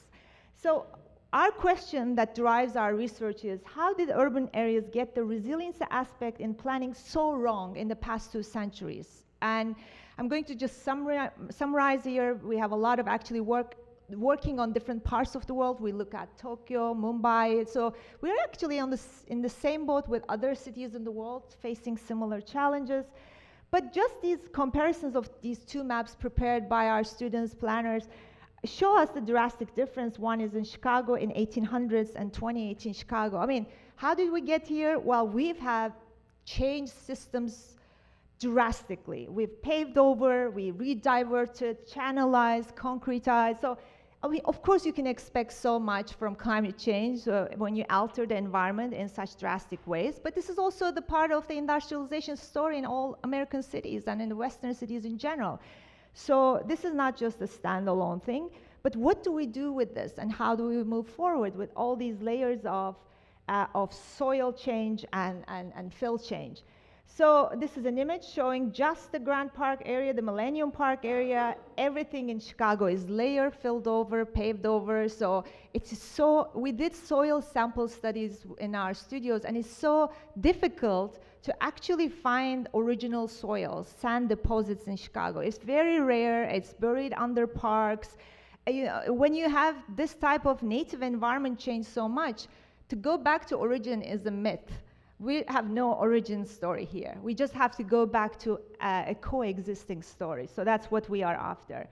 Speaker 7: So our question that drives our research is, how did urban areas get the resilience aspect in planning so wrong in the past 2 centuries? And I'm going to just summarize here. We have a lot of actually working on different parts of the world. We look at Tokyo, Mumbai. So we're actually in the same boat with other cities in the world facing similar challenges. But just these comparisons of these 2 maps prepared by our students, planners, show us the drastic difference. One is in Chicago in 1800s and 2018 Chicago. I mean, how did we get here? Well, we've had changed systems drastically. We've paved over, we rediverted, channelized, concretized. So, I mean, of course, you can expect so much from climate change when you alter the environment in such drastic ways. But this is also the part of the industrialization story in all American cities and in the Western cities in general. So this is not just a standalone thing, but what do we do with this, and how do we move forward with all these layers of soil change and fill change? So this is an image showing just the Grand Park area, the Millennium Park area. Everything in Chicago is layered, filled over, paved over. So we did soil sample studies in our studios, and it's so difficult to actually find original soils, sand deposits in Chicago. It's very rare, it's buried under parks. When you have this type of native environment change so much, to go back to origin is a myth. We have no origin story here. We just have to go back to a coexisting story. So that's what we are after.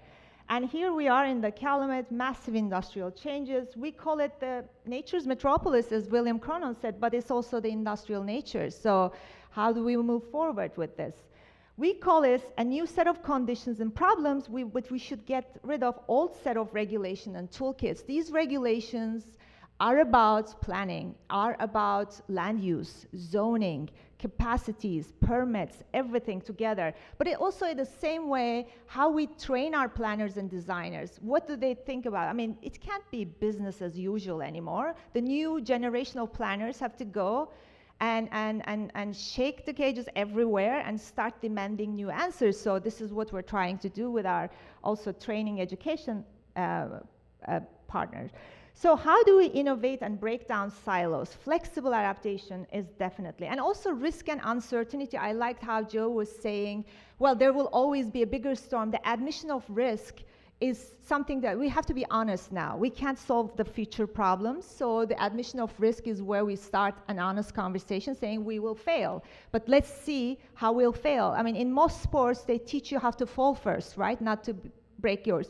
Speaker 7: And here we are in the Calumet, massive industrial changes. We call it the nature's metropolis, as William Cronon said, but it's also the industrial nature. So how do we move forward with this? We call this a new set of conditions and problems, but we should get rid of old set of regulation and toolkits. These regulations are about planning, are about land use, zoning, capacities, permits, everything together. But it also, in the same way, how we train our planners and designers. What do they think about? I mean, it can't be business as usual anymore. The new generational planners have to go and shake the cages everywhere and start demanding new answers. So this is what we're trying to do with our also training education partners. So how do we innovate and break down silos? Flexible adaptation is definitely, and also risk and uncertainty. I liked how Joe was saying, well, there will always be a bigger storm. The admission of risk is something that we have to be honest now. We can't solve the future problems, so the admission of risk is where we start an honest conversation saying we will fail, but let's see how we'll fail. I mean, in most sports, they teach you how to fall first, right? Not to break your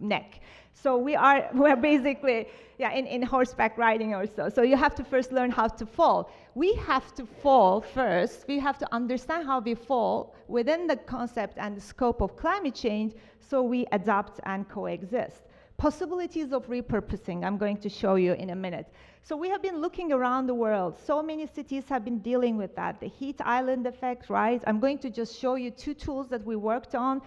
Speaker 7: neck. So we're basically, in horseback riding or so. So you have to first learn how to fall. We have to fall first. We have to understand how we fall within the concept and the scope of climate change, so we adapt and coexist. Possibilities of repurposing, I'm going to show you in a minute. So we have been looking around the world. So many cities have been dealing with that. The heat island effect, right? I'm going to just show you 2 tools that we worked on.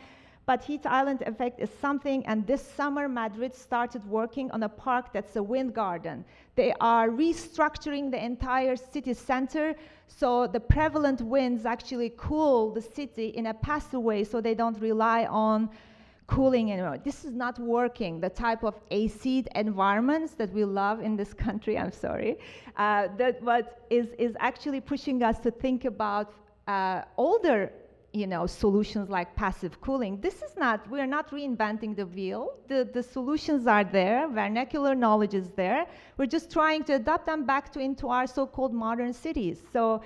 Speaker 7: But heat island effect is something, and this summer Madrid started working on a park that's a wind garden. They are restructuring the entire city center, so the prevalent winds actually cool the city in a passive way, so they don't rely on cooling anymore. This is not working. The type of AC environments that we love in this country, I'm sorry, that what is actually pushing us to think about older solutions like passive cooling. We're not reinventing the wheel. The solutions are there, vernacular knowledge is there. We're just trying to adapt them back into our so-called modern cities. So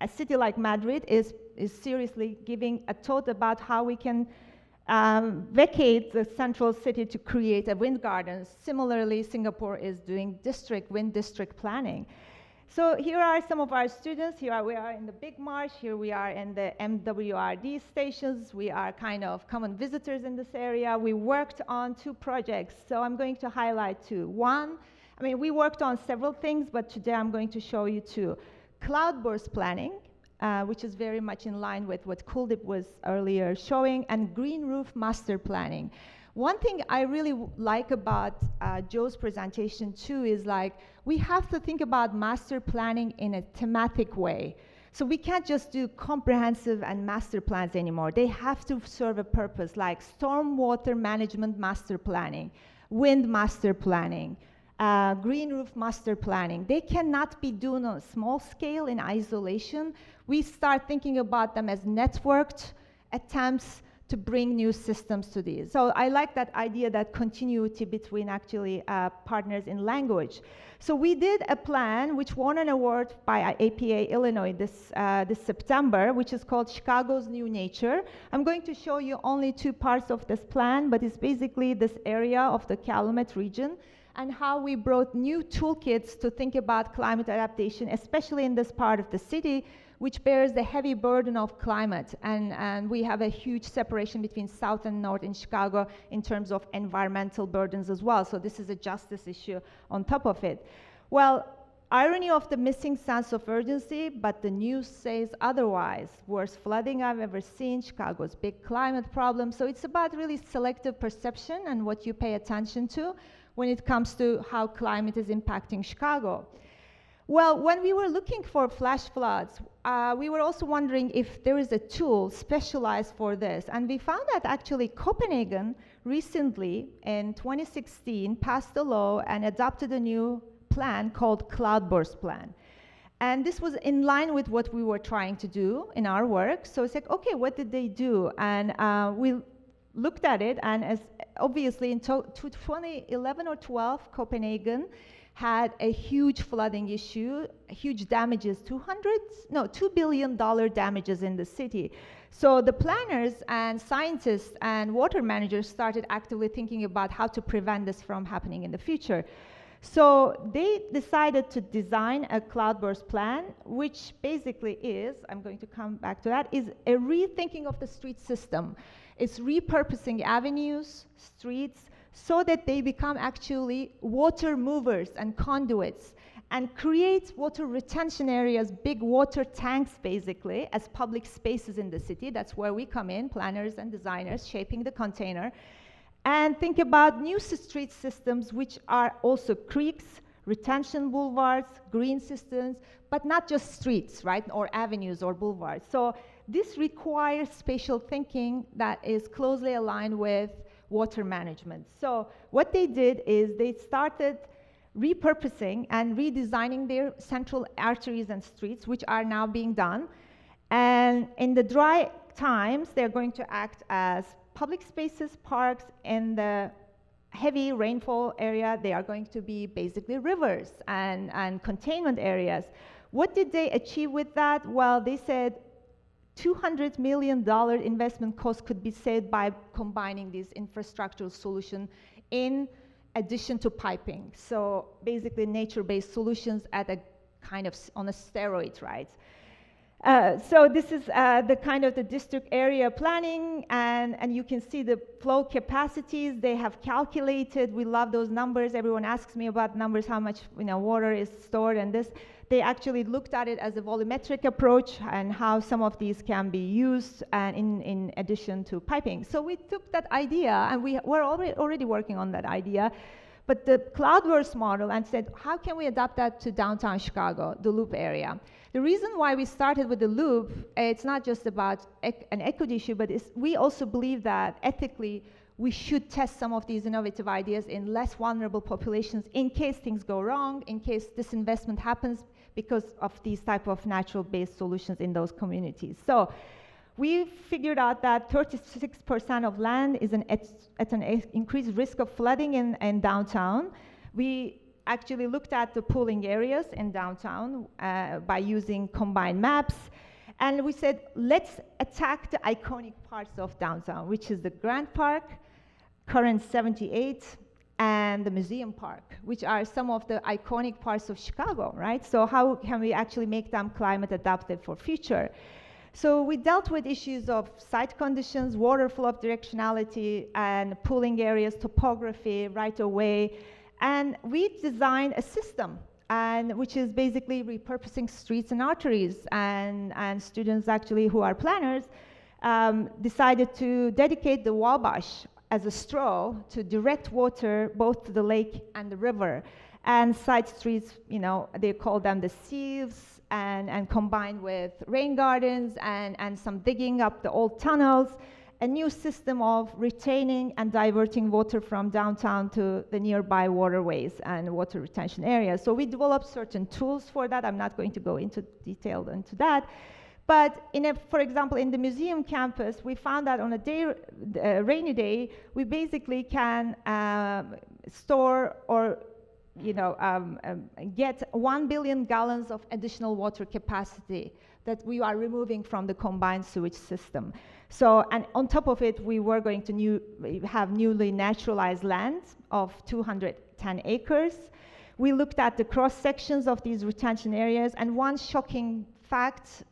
Speaker 7: a city like Madrid is seriously giving a thought about how we can vacate the central city to create a wind garden. Similarly, Singapore is doing wind district planning. So here are some of our students. We are in the Big Marsh. Here we are in the MWRD stations. We are kind of common visitors in this area. We worked on 2 projects, so I'm going to highlight 2. One, we worked on several things, but today I'm going to show you 2. Cloudburst planning, which is very much in line with what Kuldip was earlier showing, and green roof master planning. One thing I really like about Joe's presentation too is we have to think about master planning in a thematic way. So we can't just do comprehensive and master plans anymore. They have to serve a purpose, like stormwater management master planning, wind master planning, green roof master planning. They cannot be done on a small scale in isolation. We start thinking about them as networked attempts to bring new systems to these. So I like that idea, that continuity between actually partners in language. So we did a plan which won an award by APA Illinois this September, which is called Chicago's New Nature. I'm going to show you only 2 parts of this plan, but it's basically this area of the Calumet region and how we brought new toolkits to think about climate adaptation, especially in this part of the city, which bears the heavy burden of climate. And we have a huge separation between South and North in Chicago in terms of environmental burdens as well. So this is a justice issue on top of it. Well, irony of the missing sense of urgency, but the news says otherwise. Worst flooding I've ever seen, Chicago's big climate problem. So it's about really selective perception and what you pay attention to when it comes to how climate is impacting Chicago. Well, when we were looking for flash floods, we were also wondering if there is a tool specialized for this. And we found that actually Copenhagen recently, in 2016, passed a law and adopted a new plan called Cloudburst Plan. And this was in line with what we were trying to do in our work. So it's like, okay, what did they do? And we looked at it, and as obviously in 2011 or 12, Copenhagen had a huge flooding issue, huge damages, $2 billion damages in the city. So the planners and scientists and water managers started actively thinking about how to prevent this from happening in the future. So they decided to design a cloudburst plan, which basically is, I'm going to come back to that, is a rethinking of the street system. It's repurposing avenues, streets, so that they become actually water movers and conduits, and create water retention areas, big water tanks basically, as public spaces in the city. That's where we come in, planners and designers, shaping the container, and think about new street systems which are also creeks, retention boulevards, green systems, but not just streets, right, or avenues or boulevards. So this requires spatial thinking that is closely aligned with water management. So what they did is they started repurposing and redesigning their central arteries and streets, which are now being done. And in the dry times, they're going to act as public spaces, parks. In the heavy rainfall area, they are going to be basically rivers and containment areas. What did they achieve with that? Well, they said $200 million investment cost could be saved by combining these infrastructural solutions in addition to piping. So basically nature-based solutions at a kind of on a steroid, right? So this is the kind of the district area planning, and you can see the flow capacities they have calculated. We love those numbers. Everyone asks me about numbers, how much water is stored, and this. They actually looked at it as a volumetric approach and how some of these can be used in addition to piping. So we took that idea, and we're already working on that idea, but the cloudburst model, and said, how can we adapt that to downtown Chicago, the Loop area? The reason why we started with the Loop, it's not just about an equity issue, but we also believe that ethically we should test some of these innovative ideas in less vulnerable populations in case things go wrong, in case disinvestment happens because of these type of natural-based solutions in those communities. So We figured out that 36% of land is at an increased risk of flooding in downtown. We actually looked at the pooling areas in downtown by using combined maps. And we said, let's attack the iconic parts of downtown, which is the Grand Park, current 78, and the Museum Park, which are some of the iconic parts of Chicago, right? So how can we actually make them climate adaptive for future? So we dealt with issues of site conditions, water flow directionality, and pooling areas, topography, right-of-way, and we designed a system, which is basically repurposing streets and arteries, and students actually who are planners decided to dedicate the Wabash as a straw to direct water both to the lake and the river. And side streets, you know, they call them the sieves, and combined with rain gardens and some digging up the old tunnels, a new system of retaining and diverting water from downtown to the nearby waterways and water retention areas. So we developed certain tools for that. I'm not going to go into detail into that. But for example, in the museum campus, we found that on a rainy day, we basically can store or get 1 billion gallons of additional water capacity that we are removing from the combined sewage system. So, and on top of it, we were going to have newly naturalized land of 210 acres. We looked at the cross sections of these retention areas, and one shocking fact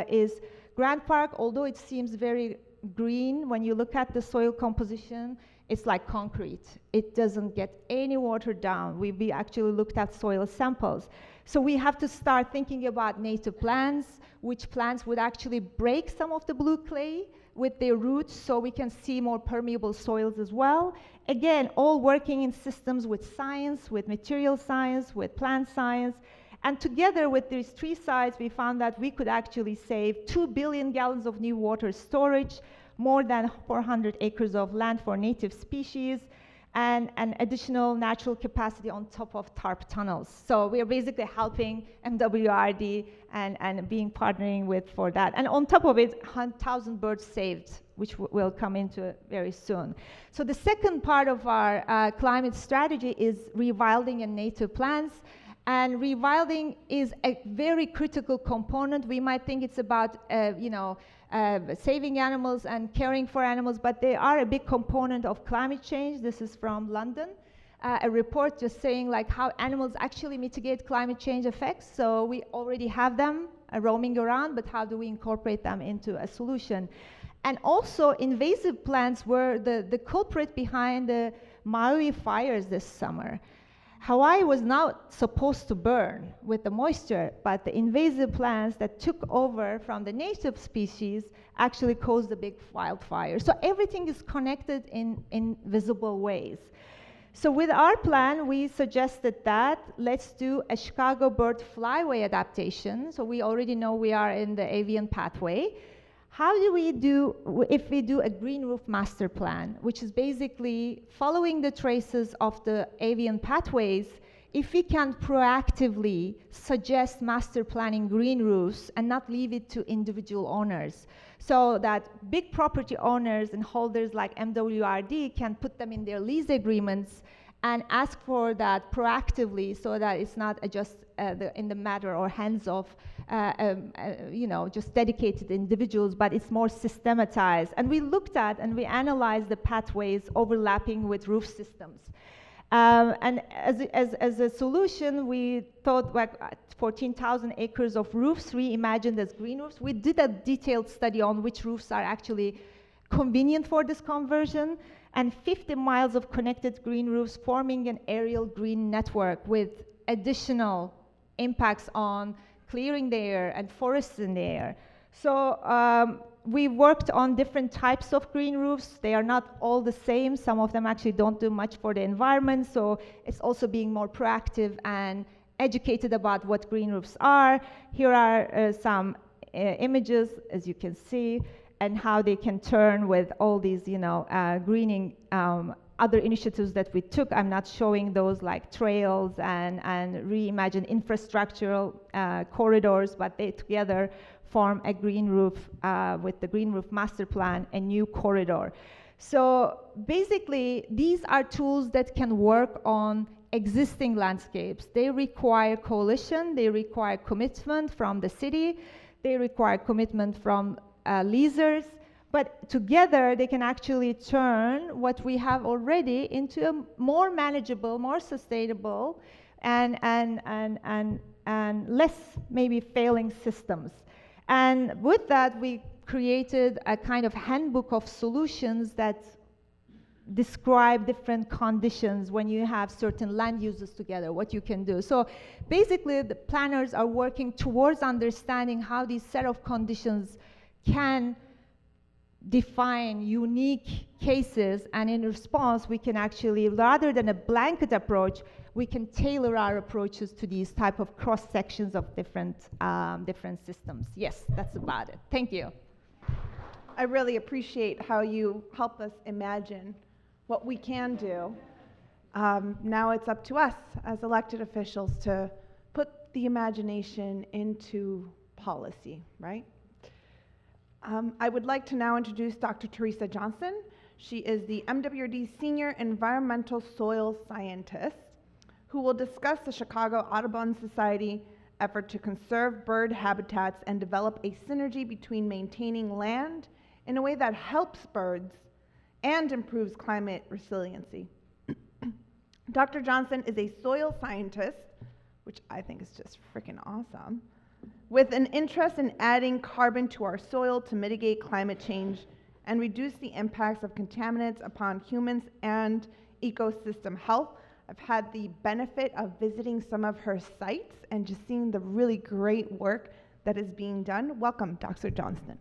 Speaker 7: is Grand Park, although it seems very green, when you look at the soil composition, it's like concrete. It doesn't get any water down. We actually looked at soil samples. So we have to start thinking about native plants, which plants would actually break some of the blue clay with their roots so we can see more permeable soils as well. Again, all working in systems with science, with material science, with plant science. And together with these three sites, we found that we could actually save 2 billion gallons of new water storage, more than 400 acres of land for native species, and an additional natural capacity on top of TARP tunnels. So we are basically helping MWRD and partnering for that. And on top of it, 1,000 birds saved, which will come into very soon. So the second part of our climate strategy is rewilding and native plants. And rewilding is a very critical component. We might think it's about, saving animals and caring for animals, but they are a big component of climate change. This is from London, a report just saying like how animals actually mitigate climate change effects. So we already have them roaming around, but how do we incorporate them into a solution? And also invasive plants were the culprit behind the Maui fires this summer. Hawaii was not supposed to burn with the moisture, but the invasive plants that took over from the native species actually caused the big wildfire. So everything is connected in visible ways. So with our plan, we suggested that let's do a Chicago bird flyway adaptation. So we already know we are in the avian pathway. How do we do, if we do a green roof master plan, which is basically following the traces of the avian pathways, if we can proactively suggest master planning green roofs and not leave it to individual owners, so that big property owners and holders like MWRD can put them in their lease agreements and ask for that proactively, so that it's not just in the matter or hands of just dedicated individuals, but it's more systematized. And we looked at and we analyzed the pathways overlapping with roof systems. And as a solution, we thought like 14,000 acres of roofs reimagined as green roofs. We did a detailed study on which roofs are actually convenient for this conversion, and 50 miles of connected green roofs forming an aerial green network with additional impacts on clearing the air and forests in the air. So we worked on different types of green roofs. They are not all the same. Some of them actually don't do much for the environment. So it's also being more proactive and educated about what green roofs are. Here are some images, as you can see, and how they can turn with all these, greening other initiatives that we took. I'm not showing those like trails and reimagine infrastructural corridors, but they together form a green roof with the green roof master plan, a new corridor. So basically, these are tools that can work on existing landscapes. They require coalition, they require commitment from the city, they require commitment from leasers, but together they can actually turn what we have already into a more manageable, more sustainable, and less maybe failing systems. And with that, we created a kind of handbook of solutions that describe different conditions when you have certain land uses together, what you can do. So basically, the planners are working towards understanding how these set of conditions can define unique cases, and in response, we can actually, rather than a blanket approach, we can tailor our approaches to these type of cross sections of different systems. Yes, that's about it. Thank you.
Speaker 6: I really appreciate how you help us imagine what we can do. Now it's up to us as elected officials to put the imagination into policy, right? I would like to now introduce Dr. Theresa Johnston. She is the MWRD Senior Environmental Soil Scientist, who will discuss the Chicago Audubon Society effort to conserve bird habitats and develop a synergy between maintaining land in a way that helps birds and improves climate resiliency. Dr. Johnston is a soil scientist, which I think is just freaking awesome, with an interest in adding carbon to our soil to mitigate climate change and reduce the impacts of contaminants upon humans and ecosystem health. I've had the benefit of visiting some of her sites and just seeing the really great work that is being done. Welcome, Dr. Johnston.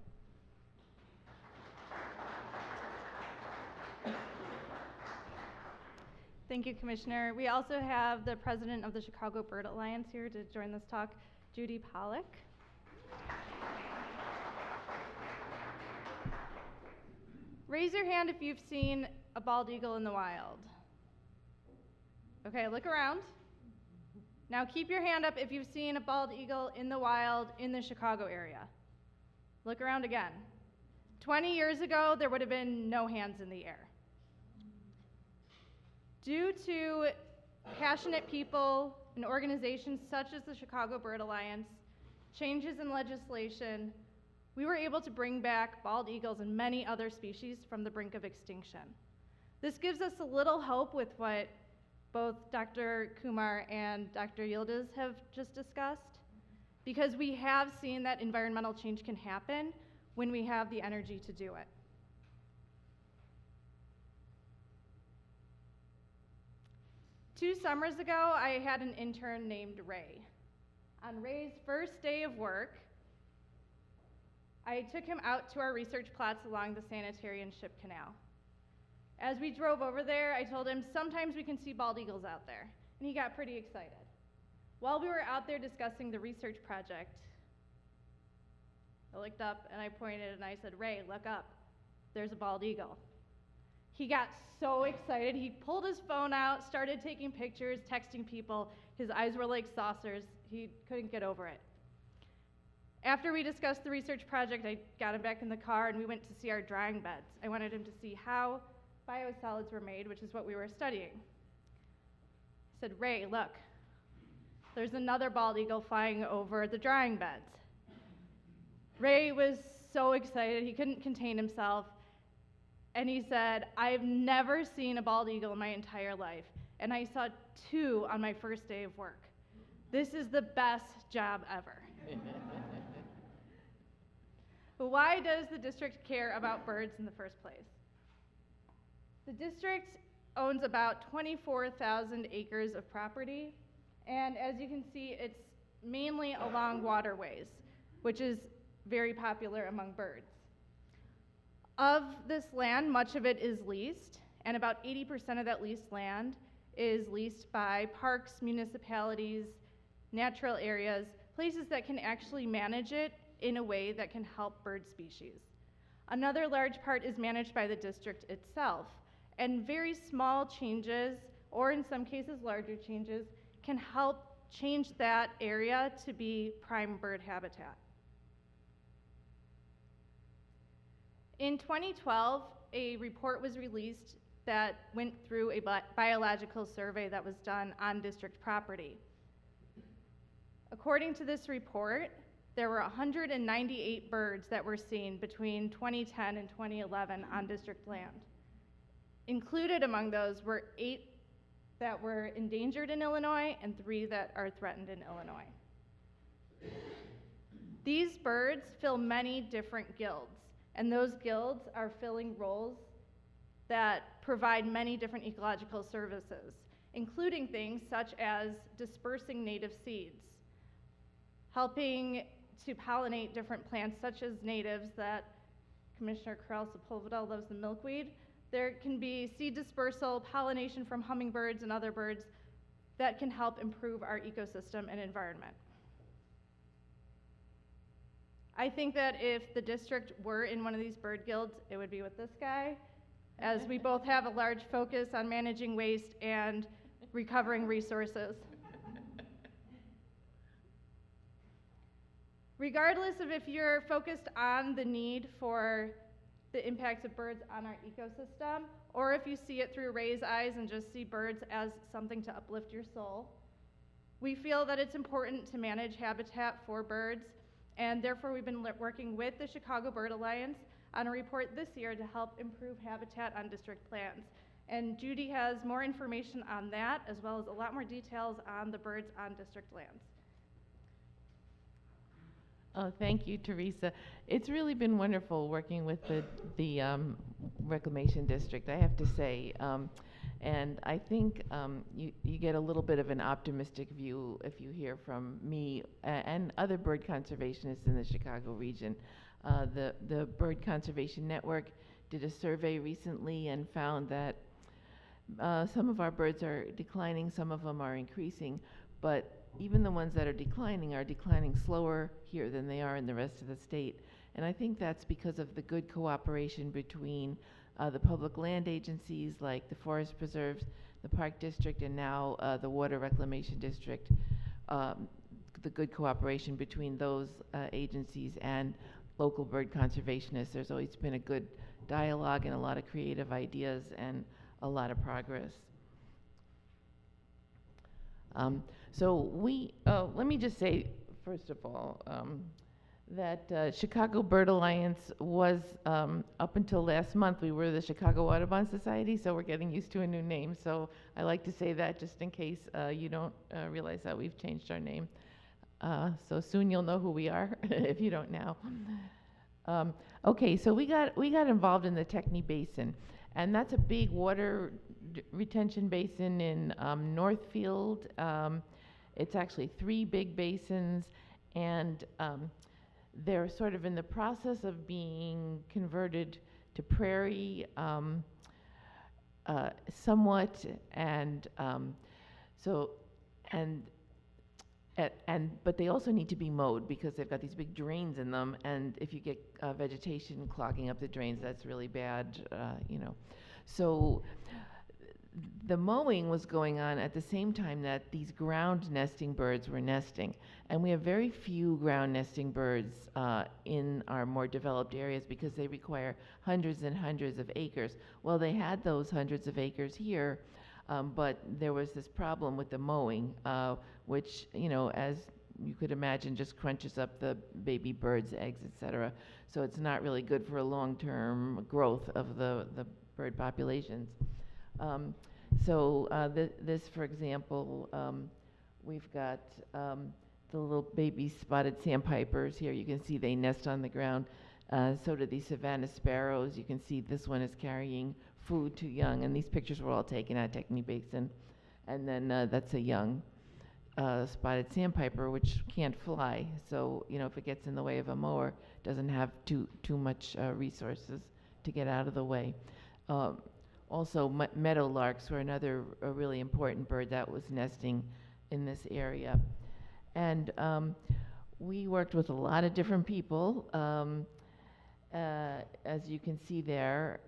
Speaker 8: Thank you, Commissioner. We also have the president of the Chicago Bird Alliance here to join this talk, Judy Pollock. Raise your hand if you've seen a bald eagle in the wild. Okay, look around. Now keep your hand up if you've seen a bald eagle in the wild in the Chicago area. Look around again. 20 years ago, there would have been no hands in the air. Due to passionate people and organizations such as the Chicago Bird Alliance, changes in legislation, we were able to bring back bald eagles and many other species from the brink of extinction. This gives us a little hope with what both Dr. Kumar and Dr. Yildiz have just discussed, because we have seen that environmental change can happen when we have the energy to do it. Two summers ago, I had an intern named Ray. On Ray's first day of work, I took him out to our research plots along the Sanitarian Ship Canal. As we drove over there, I told him, sometimes we can see bald eagles out there, and he got pretty excited. While we were out there discussing the research project, I looked up and I pointed and I said, Ray, look up, there's a bald eagle. He got so excited, he pulled his phone out, started taking pictures, texting people. His eyes were like saucers. He couldn't get over it. After we discussed the research project, I got him back in the car and we went to see our drying beds. I wanted him to see how biosolids were made, which is what we were studying. I said, Ray, look, there's another bald eagle flying over the drying beds. Ray was so excited, he couldn't contain himself. And he said, I've never seen a bald eagle in my entire life, and I saw two on my first day of work. This is the best job ever. But why does the district care about birds in the first place? The district owns about 24,000 acres of property, and as you can see, it's mainly along waterways, which is very popular among birds. Of this land, much of it is leased, and about 80% of that leased land is leased by parks, municipalities, natural areas, places that can actually manage it in a way that can help bird species. Another large part is managed by the district itself, And very small changes, or in some cases larger changes, can help change that area to be prime bird habitat. In 2012, a report was released that went through a biological survey that was done on district property. According to this report, there were 198 birds that were seen between 2010 and 2011 on district land. Included among those were 8 that were endangered in Illinois and 3 that are threatened in Illinois. These birds fill many different guilds, and those guilds are filling roles that provide many different ecological services, including things such as dispersing native seeds, helping to pollinate different plants such as natives that Commissioner Corral Sepúlveda loves the milkweed. There can be seed dispersal, pollination from hummingbirds and other birds that can help improve our ecosystem and environment. I think that if the district were in one of these bird guilds, it would be with this guy, as we both have a large focus on managing waste and recovering resources. Regardless of if you're focused on the need for the impacts of birds on our ecosystem, or if you see it through Ray's eyes and just see birds as something to uplift your soul, we feel that it's important to manage habitat for birds, and therefore we've been working with the Chicago Bird Alliance on a report this year to help improve habitat on district lands. And Judy has more information on that, as well as a lot more details on the birds on district lands.
Speaker 9: Oh, thank you, Theresa. It's really been wonderful working with the Reclamation District, I have to say. And I think you get a little bit of an optimistic view if you hear from me and other bird conservationists in the Chicago region. The Bird Conservation Network did a survey recently and found that some of our birds are declining, some of them are increasing, but even the ones that are declining slower here than they are in the rest of the state. And I think that's because of the good cooperation between the public land agencies like the Forest Preserves, the Park District, and now the Water Reclamation District. The good cooperation between those agencies and local bird conservationists. There's always been a good dialogue and a lot of creative ideas and a lot of progress. Let me just say, first of all, that Chicago Bird Alliance was, up until last month, we were the Chicago Audubon Society, so we're getting used to a new name. So I like to say that just in case you don't realize that we've changed our name. So soon you'll know who we are, if you don't now. Okay, so we got involved in the Techni Basin, and that's a big water retention basin in Northfield. It's actually 3 big basins, and they're sort of in the process of being converted to prairie somewhat, but they also need to be mowed because they've got these big drains in them, and if you get vegetation clogging up the drains, that's really bad, So the mowing was going on at the same time that these ground nesting birds were nesting. And we have very few ground nesting birds in our more developed areas because they require hundreds and hundreds of acres. Well, they had those hundreds of acres here, but there was this problem with the mowing, which, as you could imagine, just crunches up the baby birds' eggs, etc. So it's not really good for a long-term growth of the bird populations. This, for example, we've got the little baby spotted sandpipers here. You can see they nest on the ground. So do these Savannah sparrows. You can see this one is carrying food to young, and these pictures were all taken at Techni Basin. And then that's a young spotted sandpiper, which can't fly. So, if it gets in the way of a mower, doesn't have too much resources to get out of the way. Also, meadowlarks were another really important bird that was nesting in this area. And we worked with a lot of different people, as you can see there.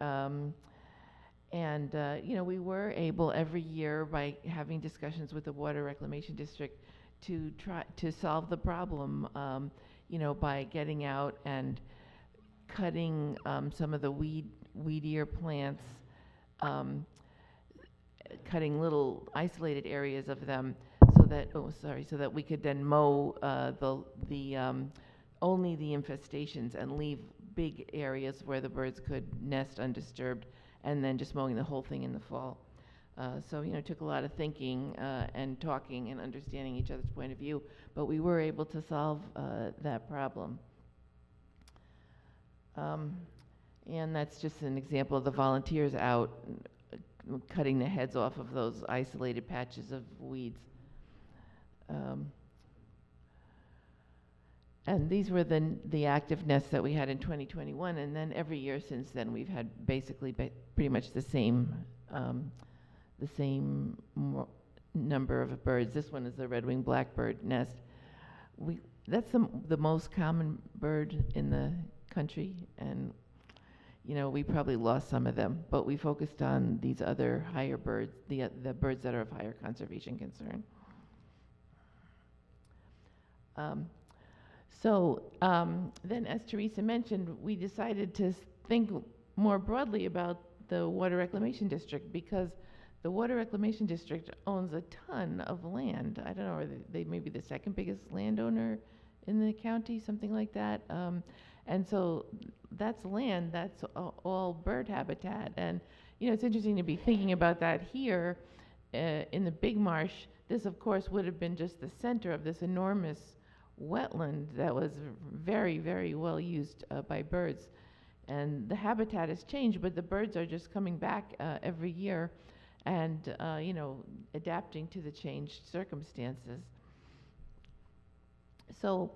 Speaker 9: You know, we were able every year by having discussions with the Water Reclamation District to try to solve the problem, you know, by getting out and cutting some of the weedier plants, cutting little isolated areas of them so that, so that we could then mow only the infestations and leave big areas where the birds could nest undisturbed, and then just mowing the whole thing in the fall. So, you know, it took a lot of thinking and talking and understanding each other's point of view, but we were able to solve that problem. And that's just an example of the volunteers out cutting the heads off of those isolated patches of weeds. And these were the active nests that we had in 2021, and then every year since then we've had basically pretty much the same number of birds. This one is the red-winged blackbird nest. That's the most common bird in the country, and you know, we probably lost some of them, but we focused on these other higher birds, the birds that are of higher conservation concern. Then, as Theresa mentioned, we decided to think more broadly about the Water Reclamation District, because the Water Reclamation District owns a ton of land. I don't know, they may be the second biggest landowner in the county, something like that. And so that's land, that's all bird habitat. And, you know, it's interesting to be thinking about that here in the Big Marsh. This, of course, would have been just the center of this enormous wetland that was very, very well used by birds. And the habitat has changed, but the birds are just coming back every year and, you know, adapting to the changed circumstances. So,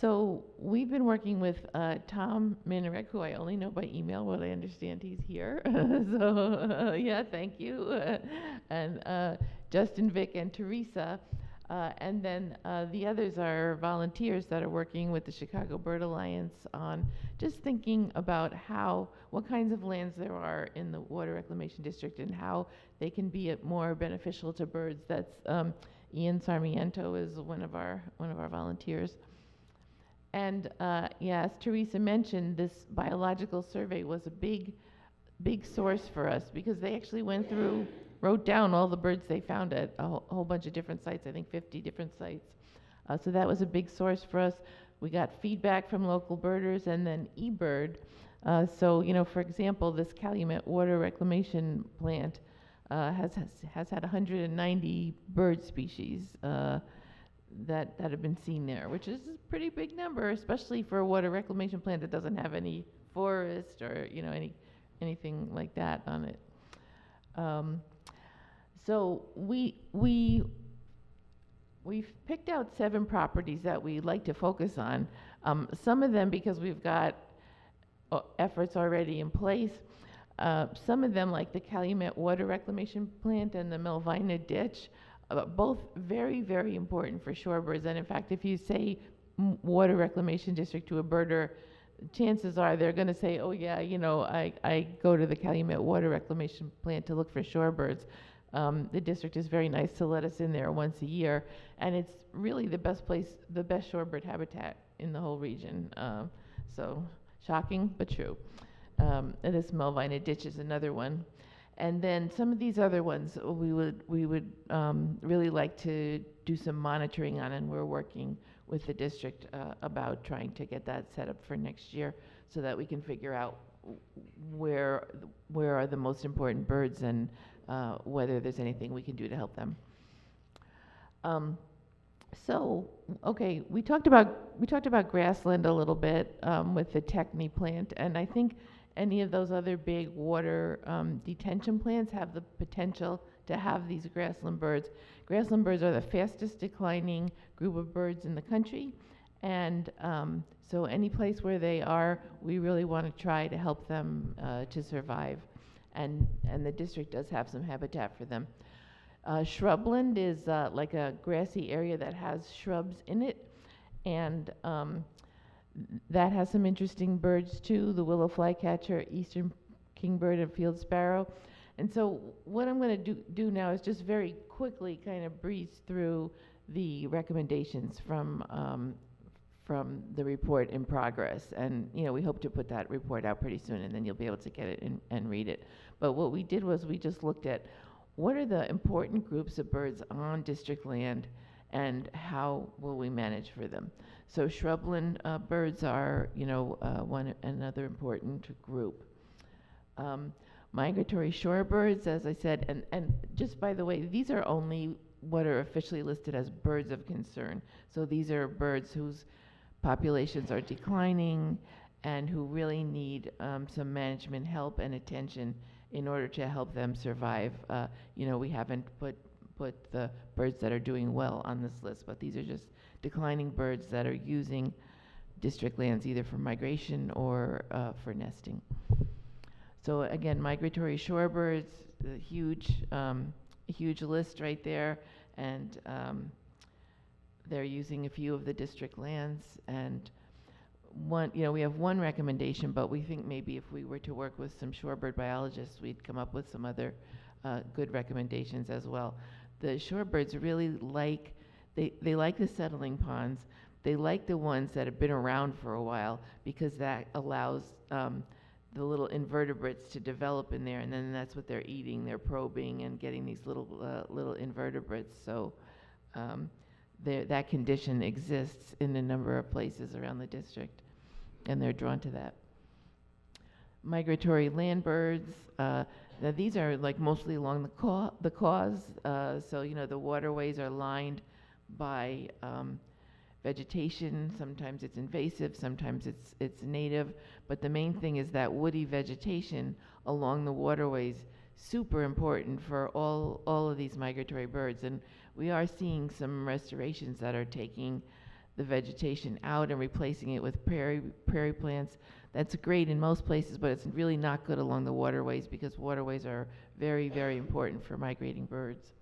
Speaker 9: so we've been working with Tom Minarik, who I only know by email, but I understand he's here. So yeah, thank you. And Justin, Vic, and Theresa. And then the others are volunteers that are working with the Chicago Bird Alliance on just thinking about what kinds of lands there are in the Water Reclamation District and how they can be more beneficial to birds. That's Ian Sarmiento is one of our volunteers. And yeah, as Theresa mentioned, this biological survey was a big source for us, because they actually wrote down all the birds they found at a whole bunch of different sites, I think 50 different sites. So that was a big source for us. We got feedback from local birders, and then eBird. So, you know, for example, this Calumet Water Reclamation Plant has had 190 bird species that have been seen there, which is a pretty big number, especially for a water reclamation plant that doesn't have any forest or, you know, anything like that on it. So we've picked out 7 properties that we'd like to focus on. Some of them because we've got efforts already in place. Some of them, like the Calumet Water Reclamation Plant and the Melvina Ditch, both very, very important for shorebirds. And in fact, if you say Water Reclamation District to a birder, chances are they're going to say, oh yeah, you know, I go to the Calumet Water Reclamation Plant to look for shorebirds. The district is very nice to let us in there once a year, and it's really the best place, the best shorebird habitat in the whole region. So shocking, but true. And this Melvina Ditch is another one. And then some of these other ones we would really like to do some monitoring on, and we're working with the district about trying to get that set up for next year so that we can figure out where are the most important birds and whether there's anything we can do to help them. So, okay, we talked about grassland a little bit with the Techni plant, and I think any of those other big water detention plants have the potential to have these grassland birds. Grassland birds are the fastest declining group of birds in the country, and so any place where they are, we really want to try to help them to survive, and the district does have some habitat for them. Shrubland is like a grassy area that has shrubs in it, and that has some interesting birds too. The willow flycatcher, eastern kingbird and field sparrow. And so what I'm going to do now is just very quickly kind of breeze through the recommendations from the report in progress. And, you know, we hope to put that report out pretty soon, and then you'll be able to get it and read it. But what we did was we just looked at what are the important groups of birds on district land and how will we manage for them. So shrubland birds are, you know, another important group. Migratory shorebirds, as I said, and just by the way, these are only what are officially listed as birds of concern. So these are birds whose populations are declining and who really need some management help and attention in order to help them survive. You know, we haven't put the birds that are doing well on this list, but these are just declining birds that are using district lands either for migration or for nesting. So again, migratory shorebirds, a huge list right there, and they're using a few of the district lands. And we have one recommendation, but we think maybe if we were to work with some shorebird biologists, we'd come up with some other good recommendations as well. The shorebirds really like, they like the settling ponds. They like the ones that have been around for a while because that allows the little invertebrates to develop in there, and then that's what they're eating. They're probing and getting these little invertebrates. So that condition exists in a number of places around the district, and they're drawn to that. Migratory land birds. Now these are like mostly along the cause. So you know the waterways are lined by vegetation. Sometimes it's invasive, sometimes it's native, but the main thing is that woody vegetation along the waterways, super important for all of these migratory birds. And we are seeing some restorations that are taking the vegetation out and replacing it with prairie plants. That's great in most places, but it's really not good along the waterways because waterways are very, very important for migrating birds.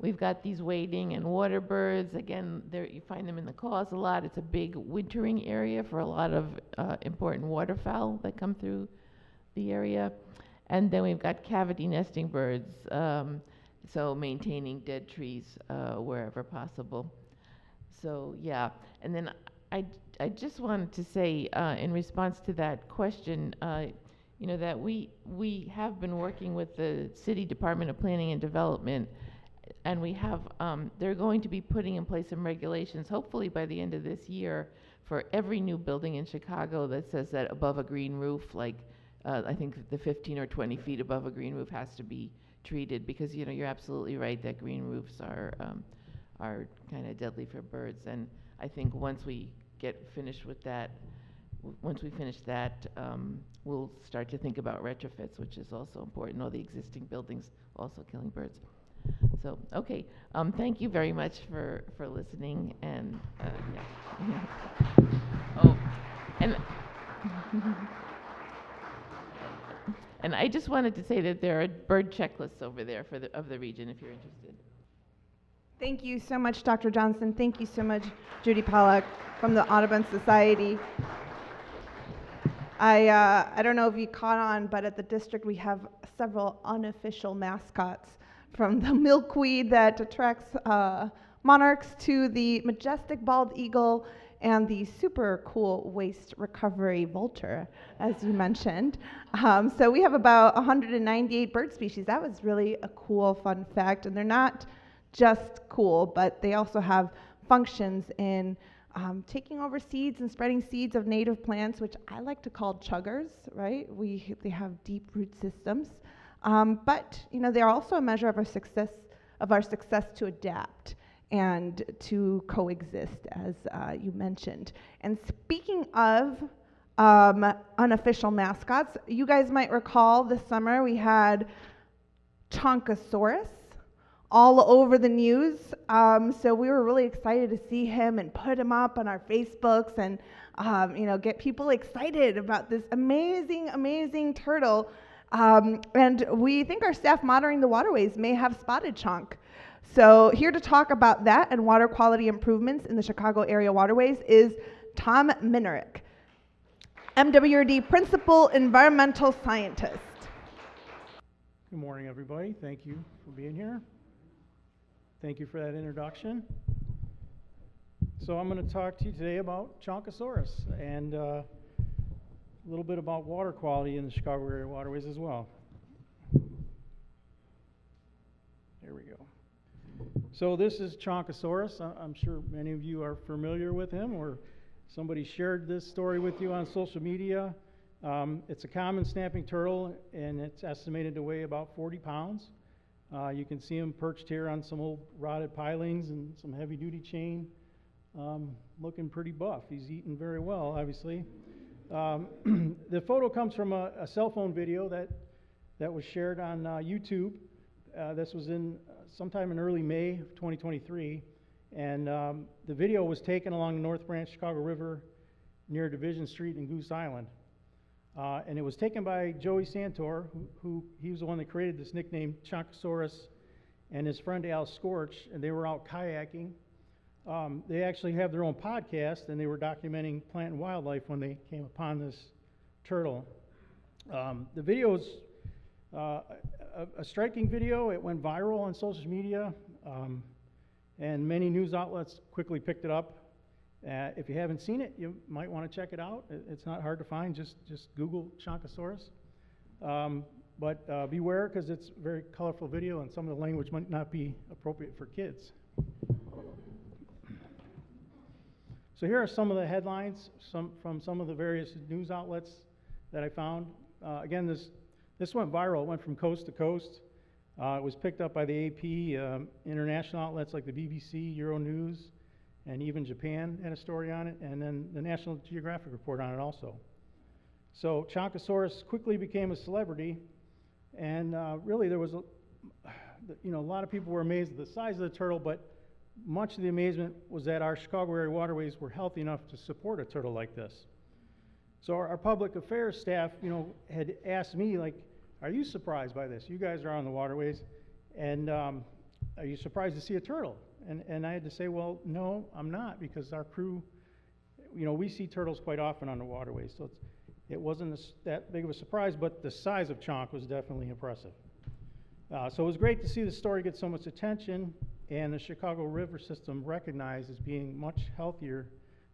Speaker 9: We've got these wading and water birds. Again, you find them in the cause a lot. It's a big wintering area for a lot of important waterfowl that come through the area. And then we've got cavity nesting birds, so maintaining dead trees wherever possible. So yeah, and then I just wanted to say in response to that question, you know, that we have been working with the City Department of Planning and Development, and we have, they're going to be putting in place some regulations, hopefully by the end of this year, for every new building in Chicago that says that above a green roof, like I think the 15 or 20 feet above a green roof has to be treated, because you know you're absolutely right that green roofs are kind of deadly for birds. And I think once we get finished with that, we'll start to think about retrofits, which is also important. All the existing buildings also killing birds. So, okay, thank you very much for listening, and yeah. Oh, and I just wanted to say that there are bird checklists over there of the region if you're interested.
Speaker 6: Thank you so much, Dr. Johnston. Thank you so much, Judy Pollock from the Audubon Society. I don't know if you caught on, but at the district we have several unofficial mascots, from the milkweed that attracts monarchs to the majestic bald eagle and the super cool waste recovery vulture, as you mentioned. So we have about 198 bird species. That was really a cool, fun fact. And they're not just cool, but they also have functions in taking over seeds and spreading seeds of native plants, which I like to call chuggers, right? They have deep root systems. But you know, they're also a measure of our success to adapt and to coexist, as you mentioned. And speaking of unofficial mascots, you guys might recall this summer we had Chonkosaurus all over the news. So we were really excited to see him and put him up on our Facebooks and you know, get people excited about this amazing, amazing turtle. And we think our staff monitoring the waterways may have spotted chonk. So here to talk about that and water quality improvements in the Chicago area waterways is Tom Minarik. MWRD Principal Environmental Scientist.
Speaker 10: Good morning, everybody. Thank you for being here. Thank you for that introduction. So I'm going to talk to you today about Chonkosaurus and a little bit about water quality in the Chicago area waterways as well. There we go. So this is Chonkosaurus. I'm sure many of you are familiar with him, or somebody shared this story with you on social media. It's a common snapping turtle, and it's estimated to weigh about 40 pounds. You can see him perched here on some old rotted pilings and some heavy-duty chain, looking pretty buff. He's eating very well, obviously. The photo comes from a cell phone video that was shared on YouTube. This was in sometime in early May of 2023, and the video was taken along the North Branch Chicago River near Division Street in Goose Island. And it was taken by Joey Santor, who he was the one that created this nickname Chonkosaurus, and his friend Al Scorch, and they were out kayaking. They actually have their own podcast, and they were documenting plant and wildlife when they came upon this turtle. The video is a striking video. It went viral on social media, and many news outlets quickly picked it up. If you haven't seen it, you might want to check it out. It's not hard to find. Just Google Chonkosaurus. But beware, because it's a very colorful video, and some of the language might not be appropriate for kids. So here are some of the headlines from some of the various news outlets that I found. Again, this went viral. It went from coast to coast. It was picked up by the AP, international outlets like the BBC, Euronews, and even Japan had a story on it, and then the National Geographic report on it also. So Chonkosaurus quickly became a celebrity, and really there was a lot of people were amazed at the size of the turtle, but much of the amazement was that our Chicago area waterways were healthy enough to support a turtle like this. So our public affairs staff, had asked me, like, are you surprised by this? You guys are on the waterways, and are you surprised to see a turtle? And I had to say, well, no, I'm not, because our crew, we see turtles quite often on the waterways, so it wasn't that big of a surprise, but the size of Chonk was definitely impressive. So it was great to see the story get so much attention, and the Chicago River system recognized as being much healthier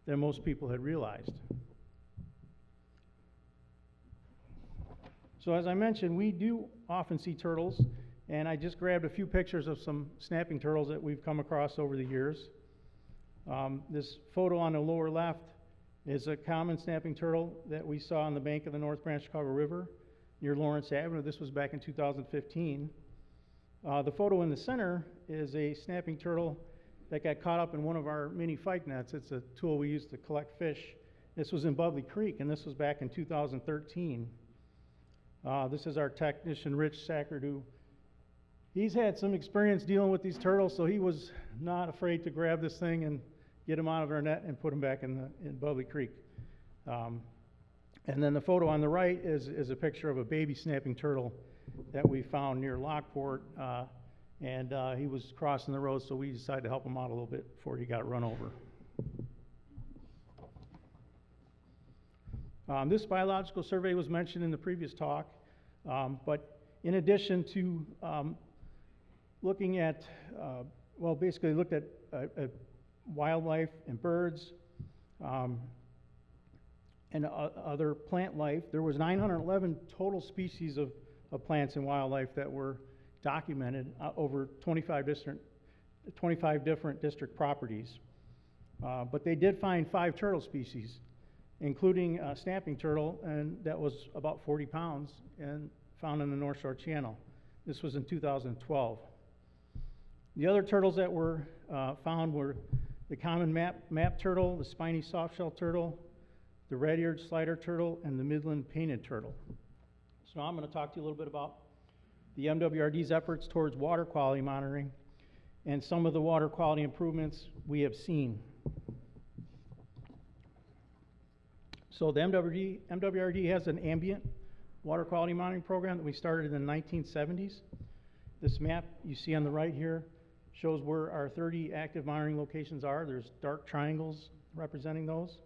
Speaker 10: than most people had realized. So as I mentioned, we do often see turtles, and I just grabbed a few pictures of some snapping turtles that we've come across over the years. This photo on the lower left is a common snapping turtle that we saw on the bank of the North Branch Chicago River near Lawrence Avenue. This was back in 2015. The photo in the center is a snapping turtle that got caught up in one of our mini fyke nets. It's a tool we use to collect fish. This was in Bubbly Creek, and this was back in 2013. This is our technician, Rich Sackard, who he's had some experience dealing with these turtles, so he was not afraid to grab this thing and get him out of our net and put him back in Bubbly Creek. And then the photo on the right is a picture of a baby snapping turtle that we found near Lockport, and he was crossing the road, so we decided to help him out a little bit before he got run over. This biological survey was mentioned in the previous talk, but in addition to looking at, basically looked at wildlife and birds and other plant life, there was 911 total species of plants and wildlife that were documented over 25 different district properties. But they did find 5 turtle species, including a snapping turtle, and that was about 40 pounds and found in the North Shore Channel. This was in 2012. The other turtles that were found were the common map turtle, the spiny softshell turtle, the red-eared slider turtle, and the Midland painted turtle. So now I'm going to talk to you a little bit about the MWRD's efforts towards water quality monitoring and some of the water quality improvements we have seen. So the MWRD has an ambient water quality monitoring program that we started in the 1970s. This map you see on the right here shows where our 30 active monitoring locations are. There's dark triangles representing those.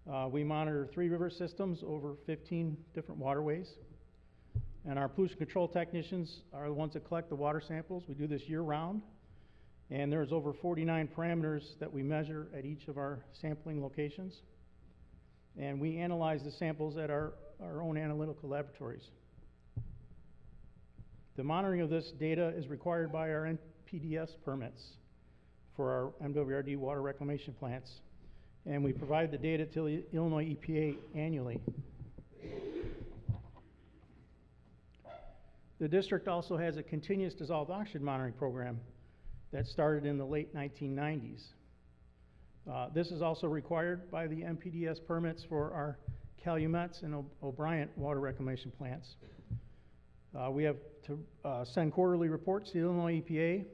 Speaker 10: We monitor 3 river systems over 15 different waterways. And our pollution control technicians are the ones that collect the water samples. We do this year-round. And there's over 49 parameters that we measure at each of our sampling locations. And we analyze the samples at our own analytical laboratories. The monitoring of this data is required by our NPDES permits for our MWRD water reclamation plants. And we provide the data to the Illinois EPA annually. The district also has a continuous dissolved oxygen monitoring program that started in the late 1990s. This is also required by the MPDES permits for our Calumet and O'Brien water reclamation plants. We have to send quarterly reports to the Illinois EPA,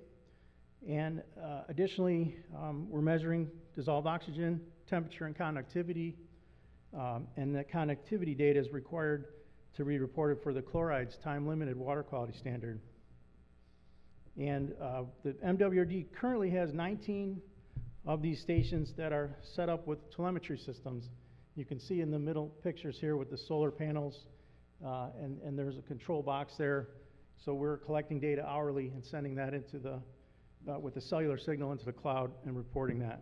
Speaker 10: and additionally, we're measuring dissolved oxygen, temperature, and conductivity, and the conductivity data is required to be reported for the chlorides time-limited water quality standard. And the MWRD currently has 19 of these stations that are set up with telemetry systems. You can see in the middle pictures here with the solar panels, and there's a control box there. So we're collecting data hourly and sending that into the, with the cellular signal into the cloud and reporting that.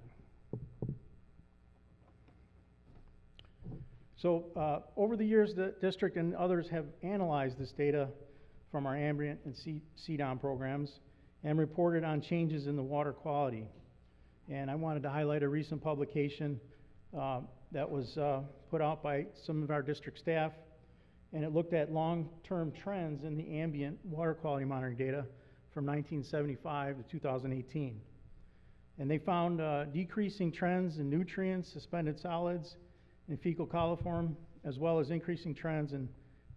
Speaker 10: So over the years, the district and others have analyzed this data from our ambient and CDOM programs and reported on changes in the water quality. And I wanted to highlight a recent publication that was put out by some of our district staff, and it looked at long-term trends in the ambient water quality monitoring data from 1975 to 2018. And they found decreasing trends in nutrients, suspended solids, and fecal coliform, as well as increasing trends in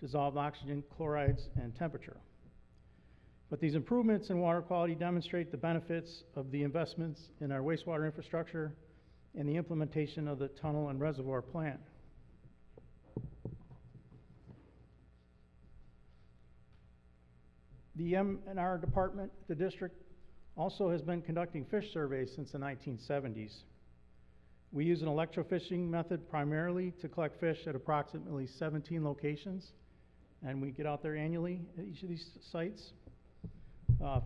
Speaker 10: dissolved oxygen, chlorides, and temperature. But these improvements in water quality demonstrate the benefits of the investments in our wastewater infrastructure and the implementation of the tunnel and reservoir plant. The M&R department, the district, also has been conducting fish surveys since the 1970s. We use an electrofishing method primarily to collect fish at approximately 17 locations, and we get out there annually at each of these sites.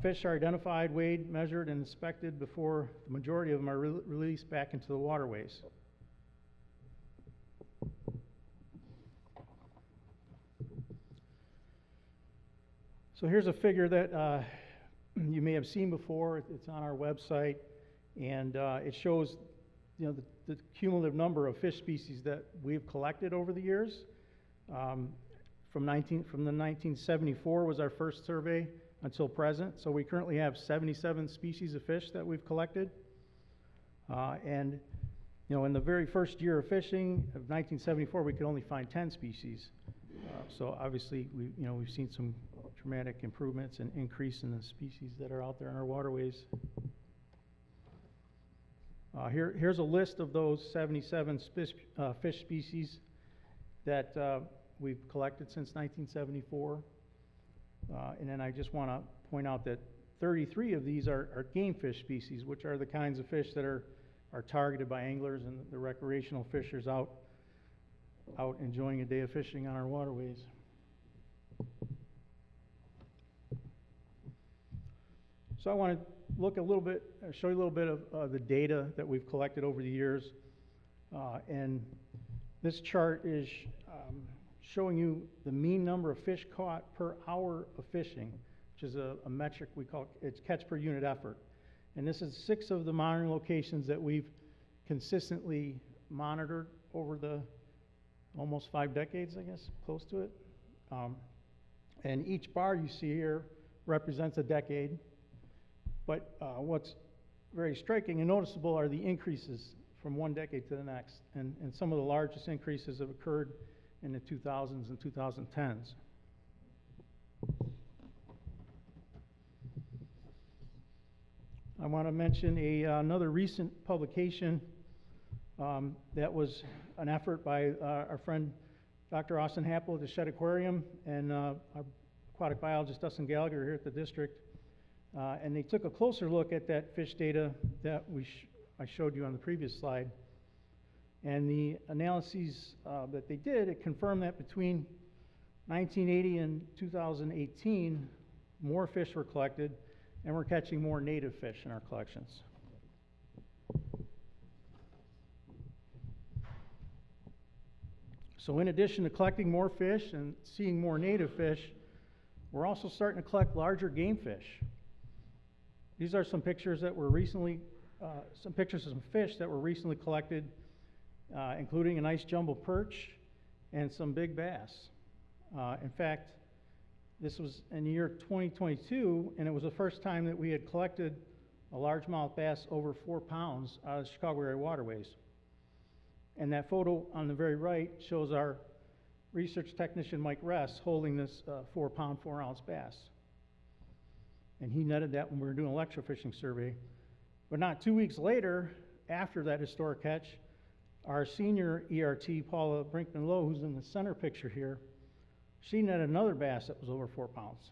Speaker 10: Fish are identified, weighed, measured, and inspected before the majority of them are released back into the waterways. So here's a figure that you may have seen before. It's on our website, and it shows, you know, the cumulative number of fish species that we've collected over the years. From the 1974 was our first survey until present. So we currently have 77 species of fish that we've collected. And you know, in the very first year of fishing of 1974, we could only find 10 species. So obviously, we've seen some dramatic improvements and increase in the species that are out there in our waterways. Here's a list of those 77 fish species that we've collected since 1974. And then I just want to point out that 33 of these are game fish species, which are the kinds of fish that are targeted by anglers and the recreational fishers out enjoying a day of fishing on our waterways. So I want to look a little bit, show you a little bit of the data that we've collected over the years. And this chart is showing you the mean number of fish caught per hour of fishing, which is a metric we call, it's catch per unit effort. And this is 6 of the monitoring locations that we've consistently monitored over the almost 5 decades, I guess, close to it. And each bar you see here represents a decade. But what's very striking and noticeable are the increases from one decade to the next. And some of the largest increases have occurred in the 2000s and 2010s. I want to mention another recent publication that was an effort by our friend Dr. Austin Happel at the Shedd Aquarium and our aquatic biologist Dustin Gallagher here at the district. And they took a closer look at that fish data that I showed you on the previous slide. And the analyses that they did, it confirmed that between 1980 and 2018, more fish were collected, and we're catching more native fish in our collections. So in addition to collecting more fish and seeing more native fish, we're also starting to collect larger game fish. These are some pictures that were recently, some pictures of some fish that were recently collected, including a nice jumbo perch and some big bass. In fact, this was in the year 2022, and it was the first time that we had collected a largemouth bass over 4 pounds out of the Chicago area waterways. And that photo on the very right shows our research technician Mike Ress holding this 4-pound, 4-ounce bass. And he netted that when we were doing an electrofishing survey. But not 2 weeks later, after that historic catch, our senior ERT, Paula Brinkman-Lowe, who's in the center picture here, she netted another bass that was over 4 pounds.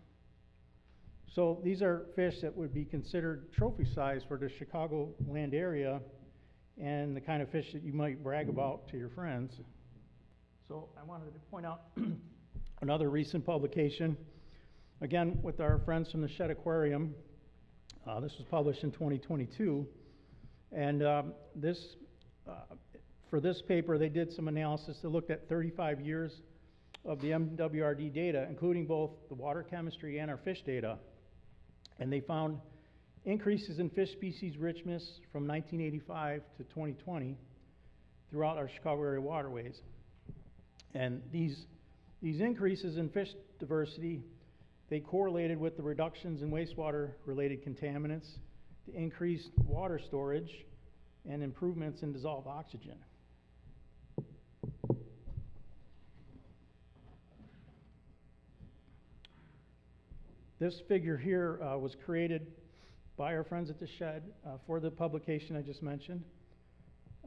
Speaker 10: So these are fish that would be considered trophy size for the Chicago land area, and the kind of fish that you might brag about to your friends. So I wanted to point out another recent publication, again with our friends from the Shed Aquarium. This was published in 2022, and for this paper they did some analysis that looked at 35 years of the MWRD data, including both the water chemistry and our fish data, and they found increases in fish species richness from 1985 to 2020 throughout our Chicago area waterways. And these increases in fish diversity, they correlated with the reductions in wastewater related contaminants, the increased water storage, and improvements in dissolved oxygen. This figure here was created by our friends at the Shed for the publication I just mentioned,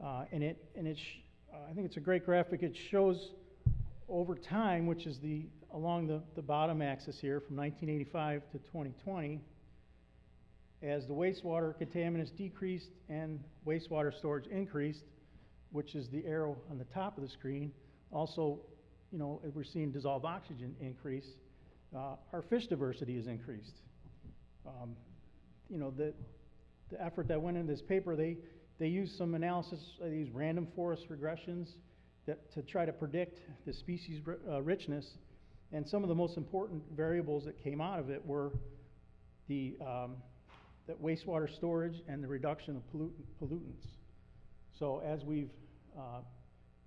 Speaker 10: I think it's a great graphic. It shows over time, which is along the bottom axis here, from 1985 to 2020, as the wastewater contaminants decreased and wastewater storage increased, which is the arrow on the top of the screen. Also, we're seeing dissolved oxygen increase. Our fish diversity has increased. The effort that went into this paper, they used some analysis of these random forest regressions to try to predict the species richness, and some of the most important variables that came out of it were that wastewater storage and the reduction of pollutants. So as we've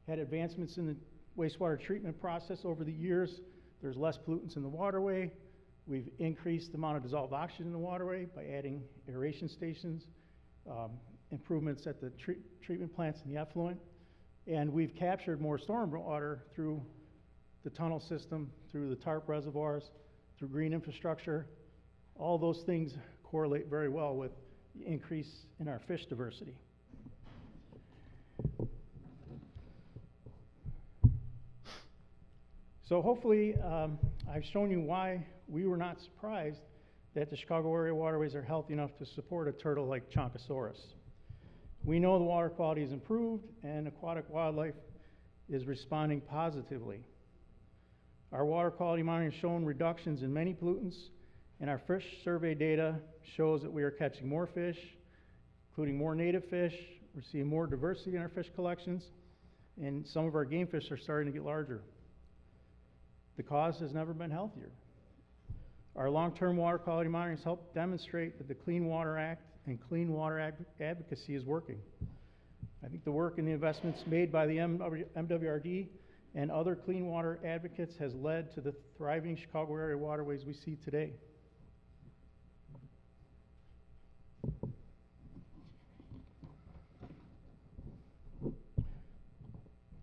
Speaker 10: had advancements in the wastewater treatment process over the years, there's less pollutants in the waterway. We've increased the amount of dissolved oxygen in the waterway by adding aeration stations, improvements at the treatment plants and the effluent, and we've captured more stormwater through the tunnel system, through the TARP reservoirs, through green infrastructure. All those things correlate very well with the increase in our fish diversity. So hopefully I've shown you why we were not surprised that the Chicago area waterways are healthy enough to support a turtle like Chonkosaurus. We know the water quality is improved and aquatic wildlife is responding positively. Our water quality monitoring has shown reductions in many pollutants, and our fish survey data shows that we are catching more fish, including more native fish. We're seeing more diversity in our fish collections, and some of our game fish are starting to get larger. The cause has never been healthier. Our long-term water quality monitoring has helped demonstrate that the Clean Water Act and clean water advocacy is working. I think the work and the investments made by the MWRD and other clean water advocates has led to the thriving Chicago area waterways we see today.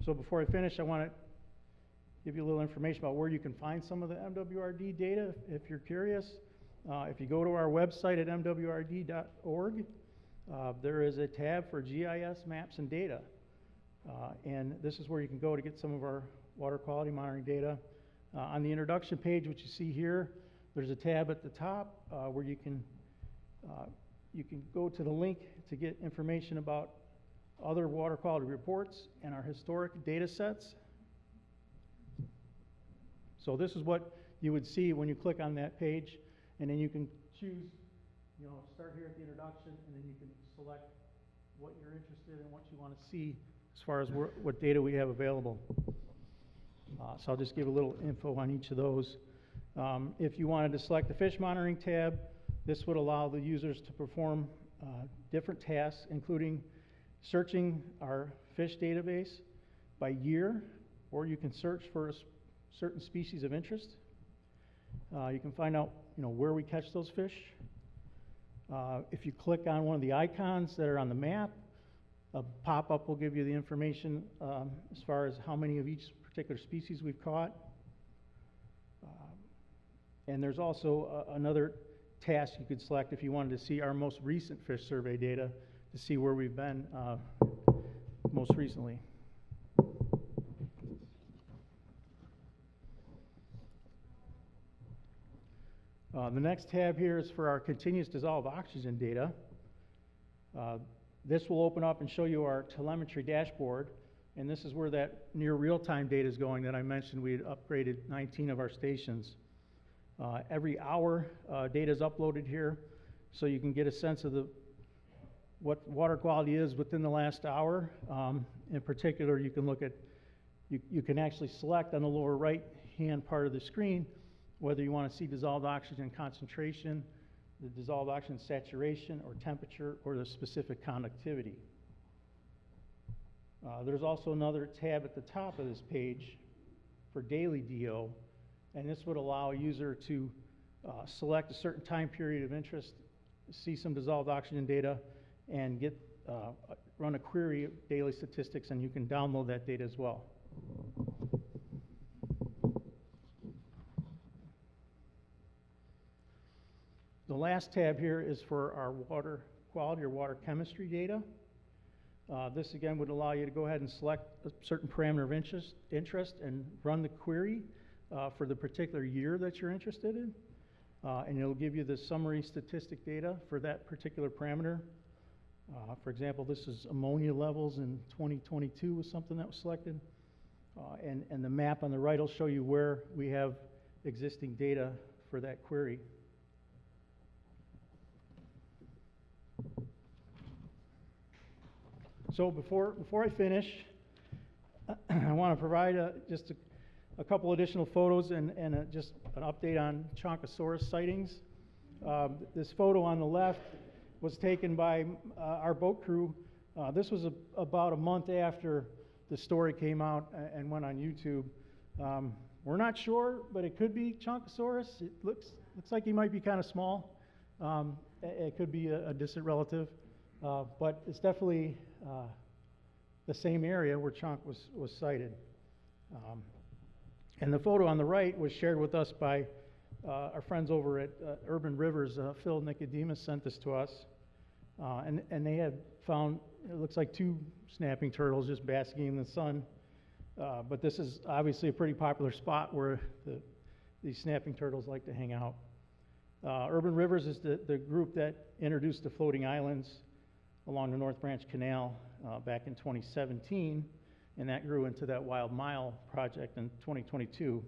Speaker 10: So before I finish, I want to give you a little information about where you can find some of the MWRD data if you're curious. If you go to our website at mwrd.org, there is a tab for GIS maps and data. And this is where you can go to get some of our water quality monitoring data. On the introduction page, which you see here, there's a tab at the top where you can go to the link to get information about other water quality reports, and our historic data sets. So this is what you would see when you click on that page, and then you can choose, start here at the introduction, and then you can select what you're interested in, what you want to see as far as what data we have available. So I'll just give a little info on each of those. If you wanted to select the fish monitoring tab, this would allow the users to perform different tasks, including searching our fish database by year, or you can search for a certain species of interest. You can find out where we catch those fish. If you click on one of the icons that are on the map, a pop-up will give you the information as far as how many of each particular species we've caught. And there's also another task you could select if you wanted to see our most recent fish survey data to see where we've been most recently. The next tab here is for our continuous dissolved oxygen data. This will open up and show you our telemetry dashboard, and this is where that near real-time data is going that I mentioned. We had upgraded 19 of our stations. Every hour, data is uploaded here, so you can get a sense of what water quality is within the last hour. In particular, you can look at, you can actually select on the lower right-hand part of the screen whether you want to see dissolved oxygen concentration, the dissolved oxygen saturation or temperature, or the specific conductivity. There's also another tab at the top of this page for daily DO, and this would allow a user to select a certain time period of interest, see some dissolved oxygen data, and run a query of daily statistics, and you can download that data as well. The last tab here is for our water quality or water chemistry data. This again would allow you to go ahead and select a certain parameter of interest and run the query for the particular year that you're interested in. And it'll give you the summary statistic data for that particular parameter. For example, this is ammonia levels in 2022 was something that was selected. And the map on the right will show you where we have existing data for that query. So before I finish, I want to provide just a couple additional photos and just an update on Chonkosaurus sightings. This photo on the left was taken by our boat crew. This was about a month after the story came out and went on YouTube. We're not sure, but it could be Chonkosaurus. It looks like he might be kind of small. It could be a distant relative, but it's definitely the same area where Chonk was sighted. And the photo on the right was shared with us by our friends over at Urban Rivers. Phil Nicodemus sent this to us. And they had found, it looks like 2 snapping turtles just basking in the sun. But this is obviously a pretty popular spot where these snapping turtles like to hang out. Urban Rivers is the group that introduced the floating islands along the North Branch Canal back in 2017, and that grew into that Wild Mile project in 2022.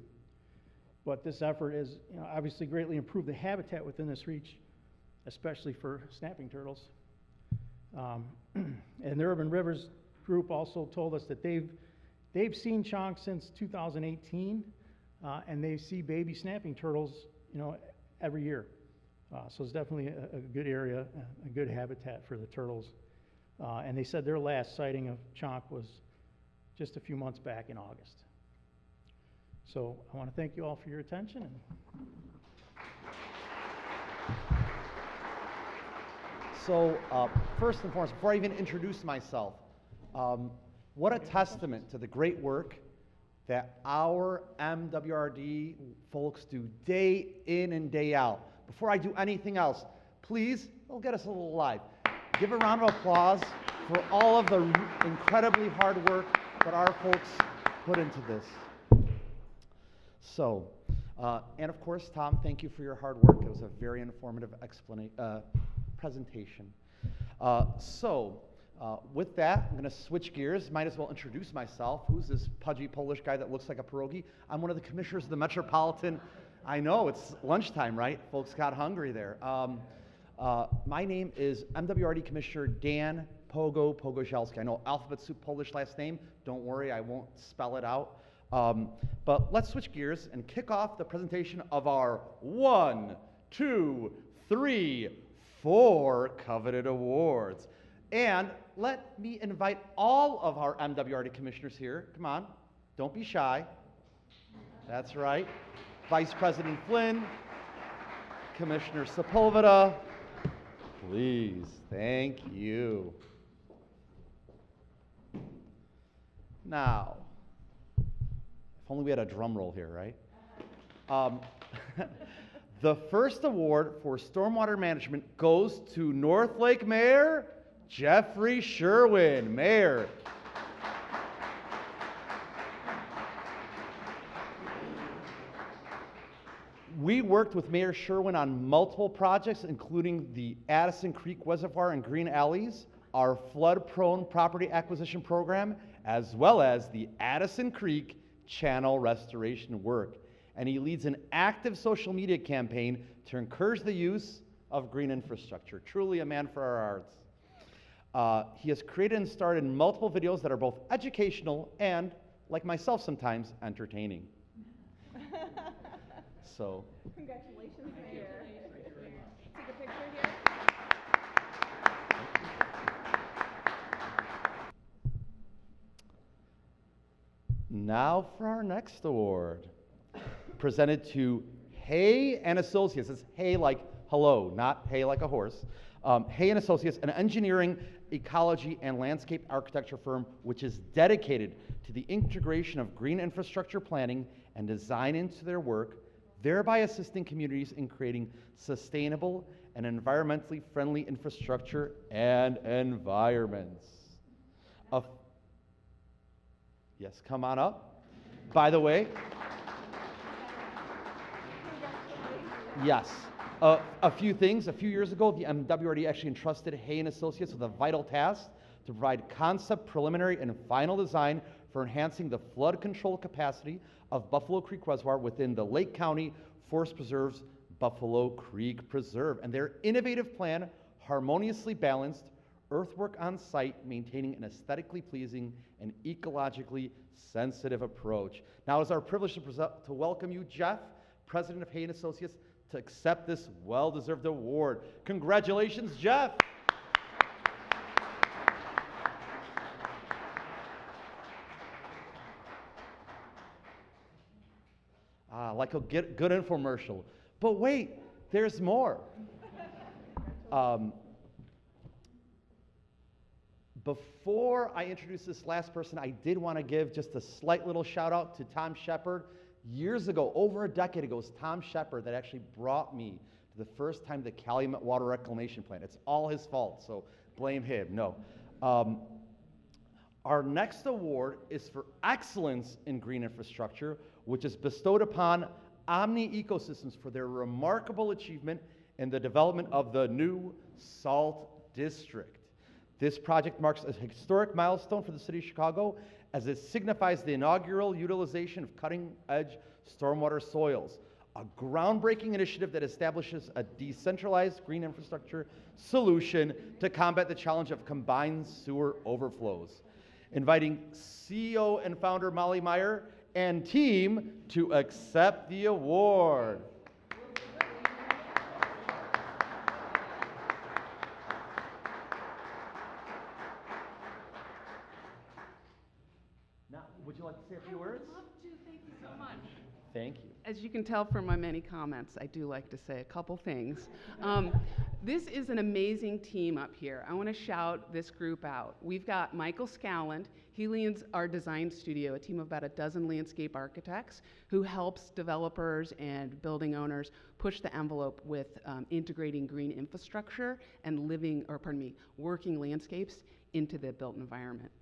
Speaker 10: But this effort has obviously greatly improved the habitat within this reach, especially for snapping turtles. And the Urban Rivers group also told us that they've seen chonk since 2018, and they see baby snapping turtles every year. So it's definitely a good area, a good habitat for the turtles. And they said their last sighting of chonk was just a few months back in August. So I want to thank you all for your attention.
Speaker 11: So first and foremost, before I even introduce myself, what a testament to the great work that our MWRD folks do day in and day out. Before I do anything else, please, it'll get us a little live. Give a round of applause for all of the incredibly hard work that our folks put into this. So, and of course, Tom, thank you for your hard work. It was a very informative presentation. With that, I'm going to switch gears. Might as well introduce myself. Who's this pudgy Polish guy that looks like a pierogi? I'm one of the commissioners of the Metropolitan. I know, it's lunchtime, right? Folks got hungry there. My name is MWRD Commissioner Dan Pogorzelski. I know alphabet soup Polish last name. Don't worry, I won't spell it out. But let's switch gears and kick off the presentation of our 1, 2, 3, 4 coveted awards. And let me invite all of our MWRD commissioners here. Come on, don't be shy. That's right. Vice President Flynn, Commissioner Sepúlveda, please, thank you. Now, if only we had a drum roll here, right? The first award for stormwater management goes to North Lake Mayor Jeffrey Sherwin. Mayor. We worked with Mayor Sherwin on multiple projects, including the Addison Creek Reservoir and Green Alleys, our flood-prone property acquisition program, as well as the Addison Creek Channel restoration work. And he leads an active social media campaign to encourage the use of green infrastructure. Truly a man for our arts. He has created and starred in multiple videos that are both educational and, like myself sometimes, entertaining. So.
Speaker 6: Congratulations, Mayor. Take a picture here.
Speaker 11: Now for our next award, presented to Hay and Associates. It's Hay like hello, not hay like a horse. Hay and Associates, an engineering, ecology, and landscape architecture firm which is dedicated to the integration of green infrastructure planning and design into their work, thereby assisting communities in creating sustainable and environmentally friendly infrastructure and environments. Yes, come on up. By the way, yes, a few things. A few years ago, the MWRD actually entrusted Hay & Associates with a vital task to provide concept, preliminary, and final design for enhancing the flood control capacity of Buffalo Creek Reservoir within the Lake County Forest Preserve's Buffalo Creek Preserve. And their innovative plan harmoniously balanced earthwork on site, maintaining an aesthetically pleasing and ecologically sensitive approach. Now it's our privilege to welcome you, Jeff, President of Hay & Associates, to accept this well-deserved award. Congratulations, Jeff. Like a good infomercial. But wait, there's more. Before I introduce this last person, I did want to give just a slight little shout out to Tom Shepard. Years ago, over a decade ago, it was Tom Shepard that actually brought me to the first time the Calumet Water Reclamation Plant. It's all his fault, so blame him. No. Our next award is for excellence in green infrastructure, which is bestowed upon Omni Ecosystems for their remarkable achievement in the development of the new Salt District. This project marks a historic milestone for the city of Chicago as it signifies the inaugural utilization of cutting-edge stormwater soils, a groundbreaking initiative that establishes a decentralized green infrastructure solution to combat the challenge of combined sewer overflows. Inviting CEO and founder Molly Meyer and team to accept the award. Now, would you like to say a few words?
Speaker 12: I would love to. Thank you so much.
Speaker 11: Thank you.
Speaker 12: As you can tell from my many comments, I do like to say a couple things. This is an amazing team up here. I want to shout this group out. We've got Michael Scowland. He leads our design studio, a team of about a dozen landscape architects who helps developers and building owners push the envelope with integrating green infrastructure and working landscapes into the built environment.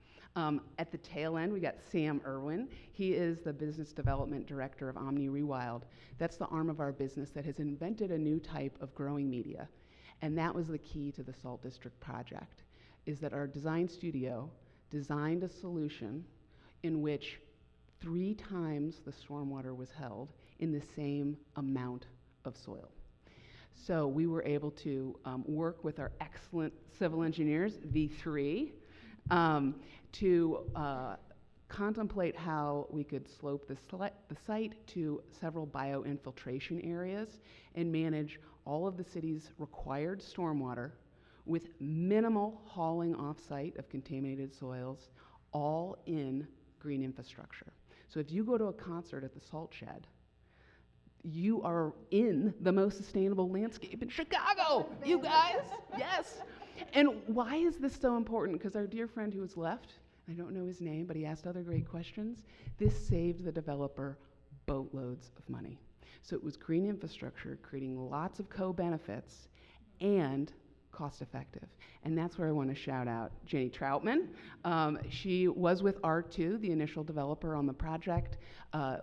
Speaker 12: At the tail end, we got Sam Irwin. He is the business development director of Omni Rewild. That's the arm of our business that has invented a new type of growing media. And that was the key to the Salt District project. is that our design studio designed a solution in which 3 times the stormwater was held in the same amount of soil. So we were able to work with our excellent civil engineers, V3, to contemplate how we could slope the site to several bioinfiltration areas and manage all of the city's required stormwater with minimal hauling off-site of contaminated soils, all in green infrastructure. So if you go to a concert at the Salt Shed, you are in the most sustainable landscape in Chicago, you guys. Yes. And why is this so important? Because our dear friend who has left, I don't know his name, but he asked other great questions. This saved the developer boatloads of money. So it was green infrastructure, creating lots of co-benefits and cost effective. And that's where I want to shout out Jenny Troutman. She was with R2, the initial developer on the project.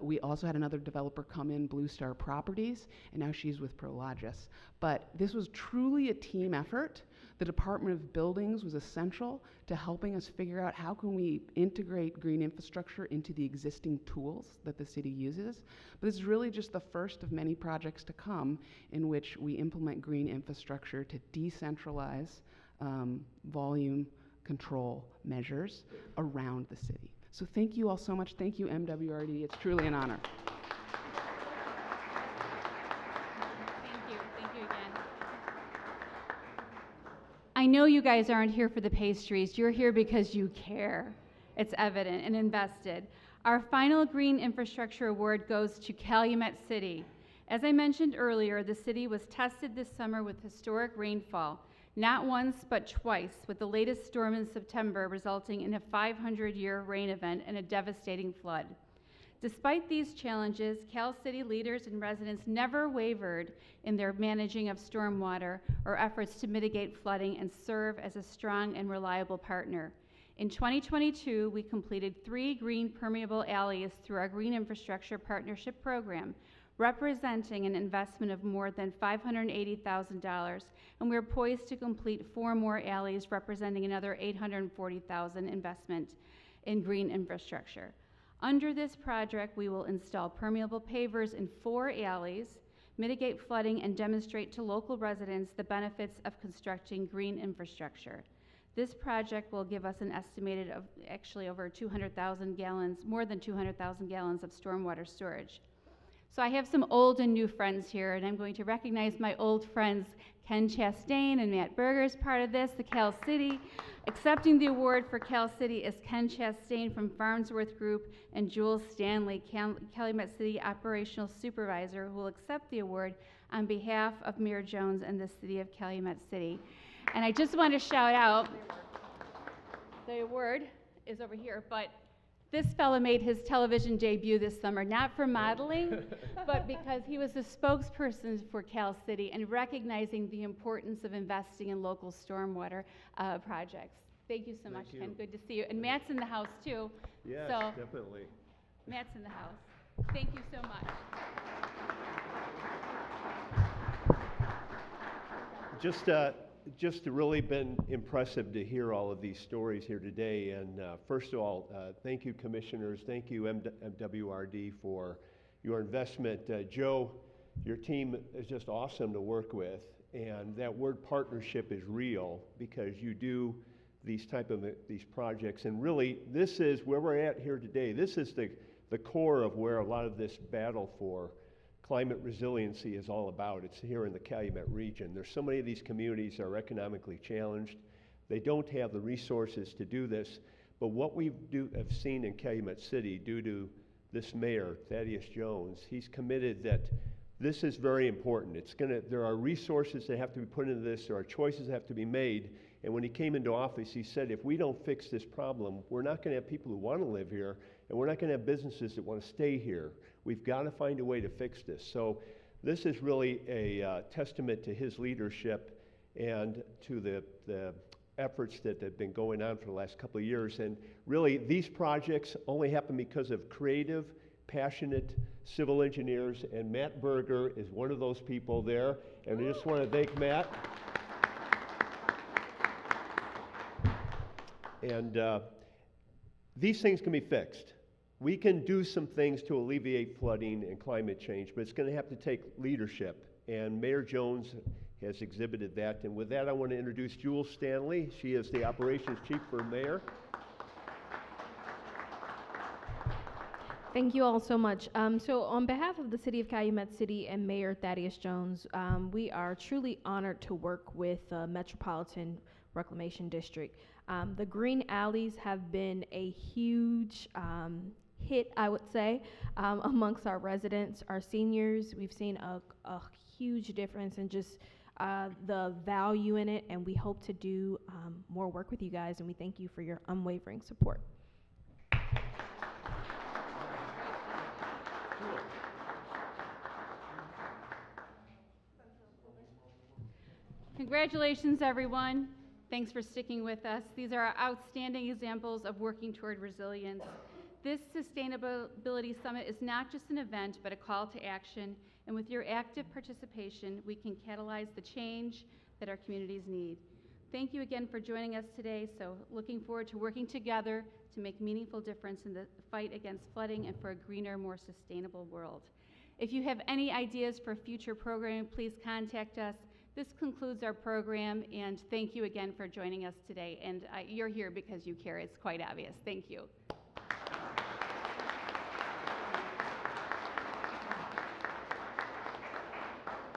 Speaker 12: We also had another developer come in, Blue Star Properties, and now she's with Prologis. But this was truly a team effort. The Department of Buildings was essential to helping us figure out how can we integrate green infrastructure into the existing tools that the city uses. But this is really just the first of many projects to come in which we implement green infrastructure to decentralize volume control measures around the city. So thank you all so much. Thank you, MWRD. It's truly an honor.
Speaker 2: Thank you again. I know you guys aren't here for the pastries. You're here because you care. It's evident and invested. Our final green infrastructure award goes to Calumet City. As I mentioned earlier, the city was tested this summer with historic rainfall, not once but twice, with the latest storm in September resulting in a 500-year rain event and a devastating flood. Despite these challenges, Cal City leaders and residents never wavered in their managing of stormwater or efforts to mitigate flooding and serve as a strong and reliable partner. In 2022, we completed 3 green permeable alleys through our Green Infrastructure Partnership Program, representing an investment of more than $580,000, and we're poised to complete 4 more alleys representing another $840,000 investment in green infrastructure. Under this project, we will install permeable pavers in 4 alleys, mitigate flooding, and demonstrate to local residents the benefits of constructing green infrastructure. This project will give us an estimated of actually over 200,000 gallons, more than 200,000 gallons of stormwater storage. So I have some old and new friends here, and I'm going to recognize my old friends, Ken Chastain and Matt Berger is part of this, the Cal City. Accepting the award for Cal City is Ken Chastain from Farnsworth Group and Jules Stanley, Calumet City Operational Supervisor, who will accept the award on behalf of Mayor Jones and the City of Calumet City. And I just want to shout out, the award is over here, but this fellow made his television debut this summer, not for modeling, but because he was the spokesperson for Cal City and recognizing the importance of investing in local stormwater projects. Thank you so much, Ken. Good to see you. And Matt's in the house, too.
Speaker 13: Yes,
Speaker 2: so
Speaker 13: definitely.
Speaker 2: Matt's in the house. Thank you so much.
Speaker 13: Just really been impressive to hear all of these stories here today. And first of all, thank you, commissioners. Thank you, MWRD, for your investment. Joe, your team is just awesome to work with. And that word partnership is real because you do these these projects. And really, this is where we're at here today. This is the core of where a lot of this battle for climate resiliency is all about. It's here in the Calumet region. There's so many of these communities are economically challenged. They don't have the resources to do this. But what we have seen in Calumet City due to this mayor, Thaddeus Jones, he's committed that this is very important. There are resources that have to be put into this. There are choices that have to be made. And when he came into office, he said, if we don't fix this problem, we're not going to have people who want to live here, and we're not going to have businesses that want to stay here. We've got to find a way to fix this. So this is really a testament to his leadership and to the efforts that have been going on for the last couple of years. And really, these projects only happen because of creative, passionate civil engineers, and Matt Berger is one of those people there. And I just want to thank Matt. And these things can be fixed. We can do some things to alleviate flooding and climate change, but it's going to have to take leadership. And Mayor Jones has exhibited that. And with that, I want to introduce Jules Stanley. She is the operations chief for Mayor.
Speaker 14: Thank you all so much. So on behalf of the City of Calumet City and Mayor Thaddeus Jones, we are truly honored to work with Metropolitan Reclamation District. The green alleys have been a huge hit, I would say, amongst our residents, our seniors. We've seen a huge difference in just the value in it, and we hope to do more work with you guys, and we thank you for your unwavering support.
Speaker 2: Congratulations, everyone. Thanks for sticking with us. These are outstanding examples of working toward resilience. This Sustainability Summit is not just an event, but a call to action. And with your active participation, we can catalyze the change that our communities need. Thank you again for joining us today. So looking forward to working together to make meaningful difference in the fight against flooding and for a greener, more sustainable world. If you have any ideas for future programming, please contact us. This concludes our program, and thank you again for joining us today. And you're here because you care. It's quite obvious. Thank you.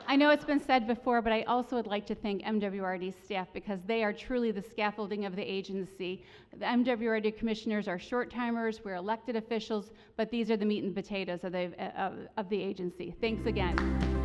Speaker 2: I know it's been said before, but I also would like to thank MWRD staff because they are truly the scaffolding of the agency. The MWRD commissioners are short-timers, we're elected officials, but these are the meat and potatoes of the agency. Thanks again.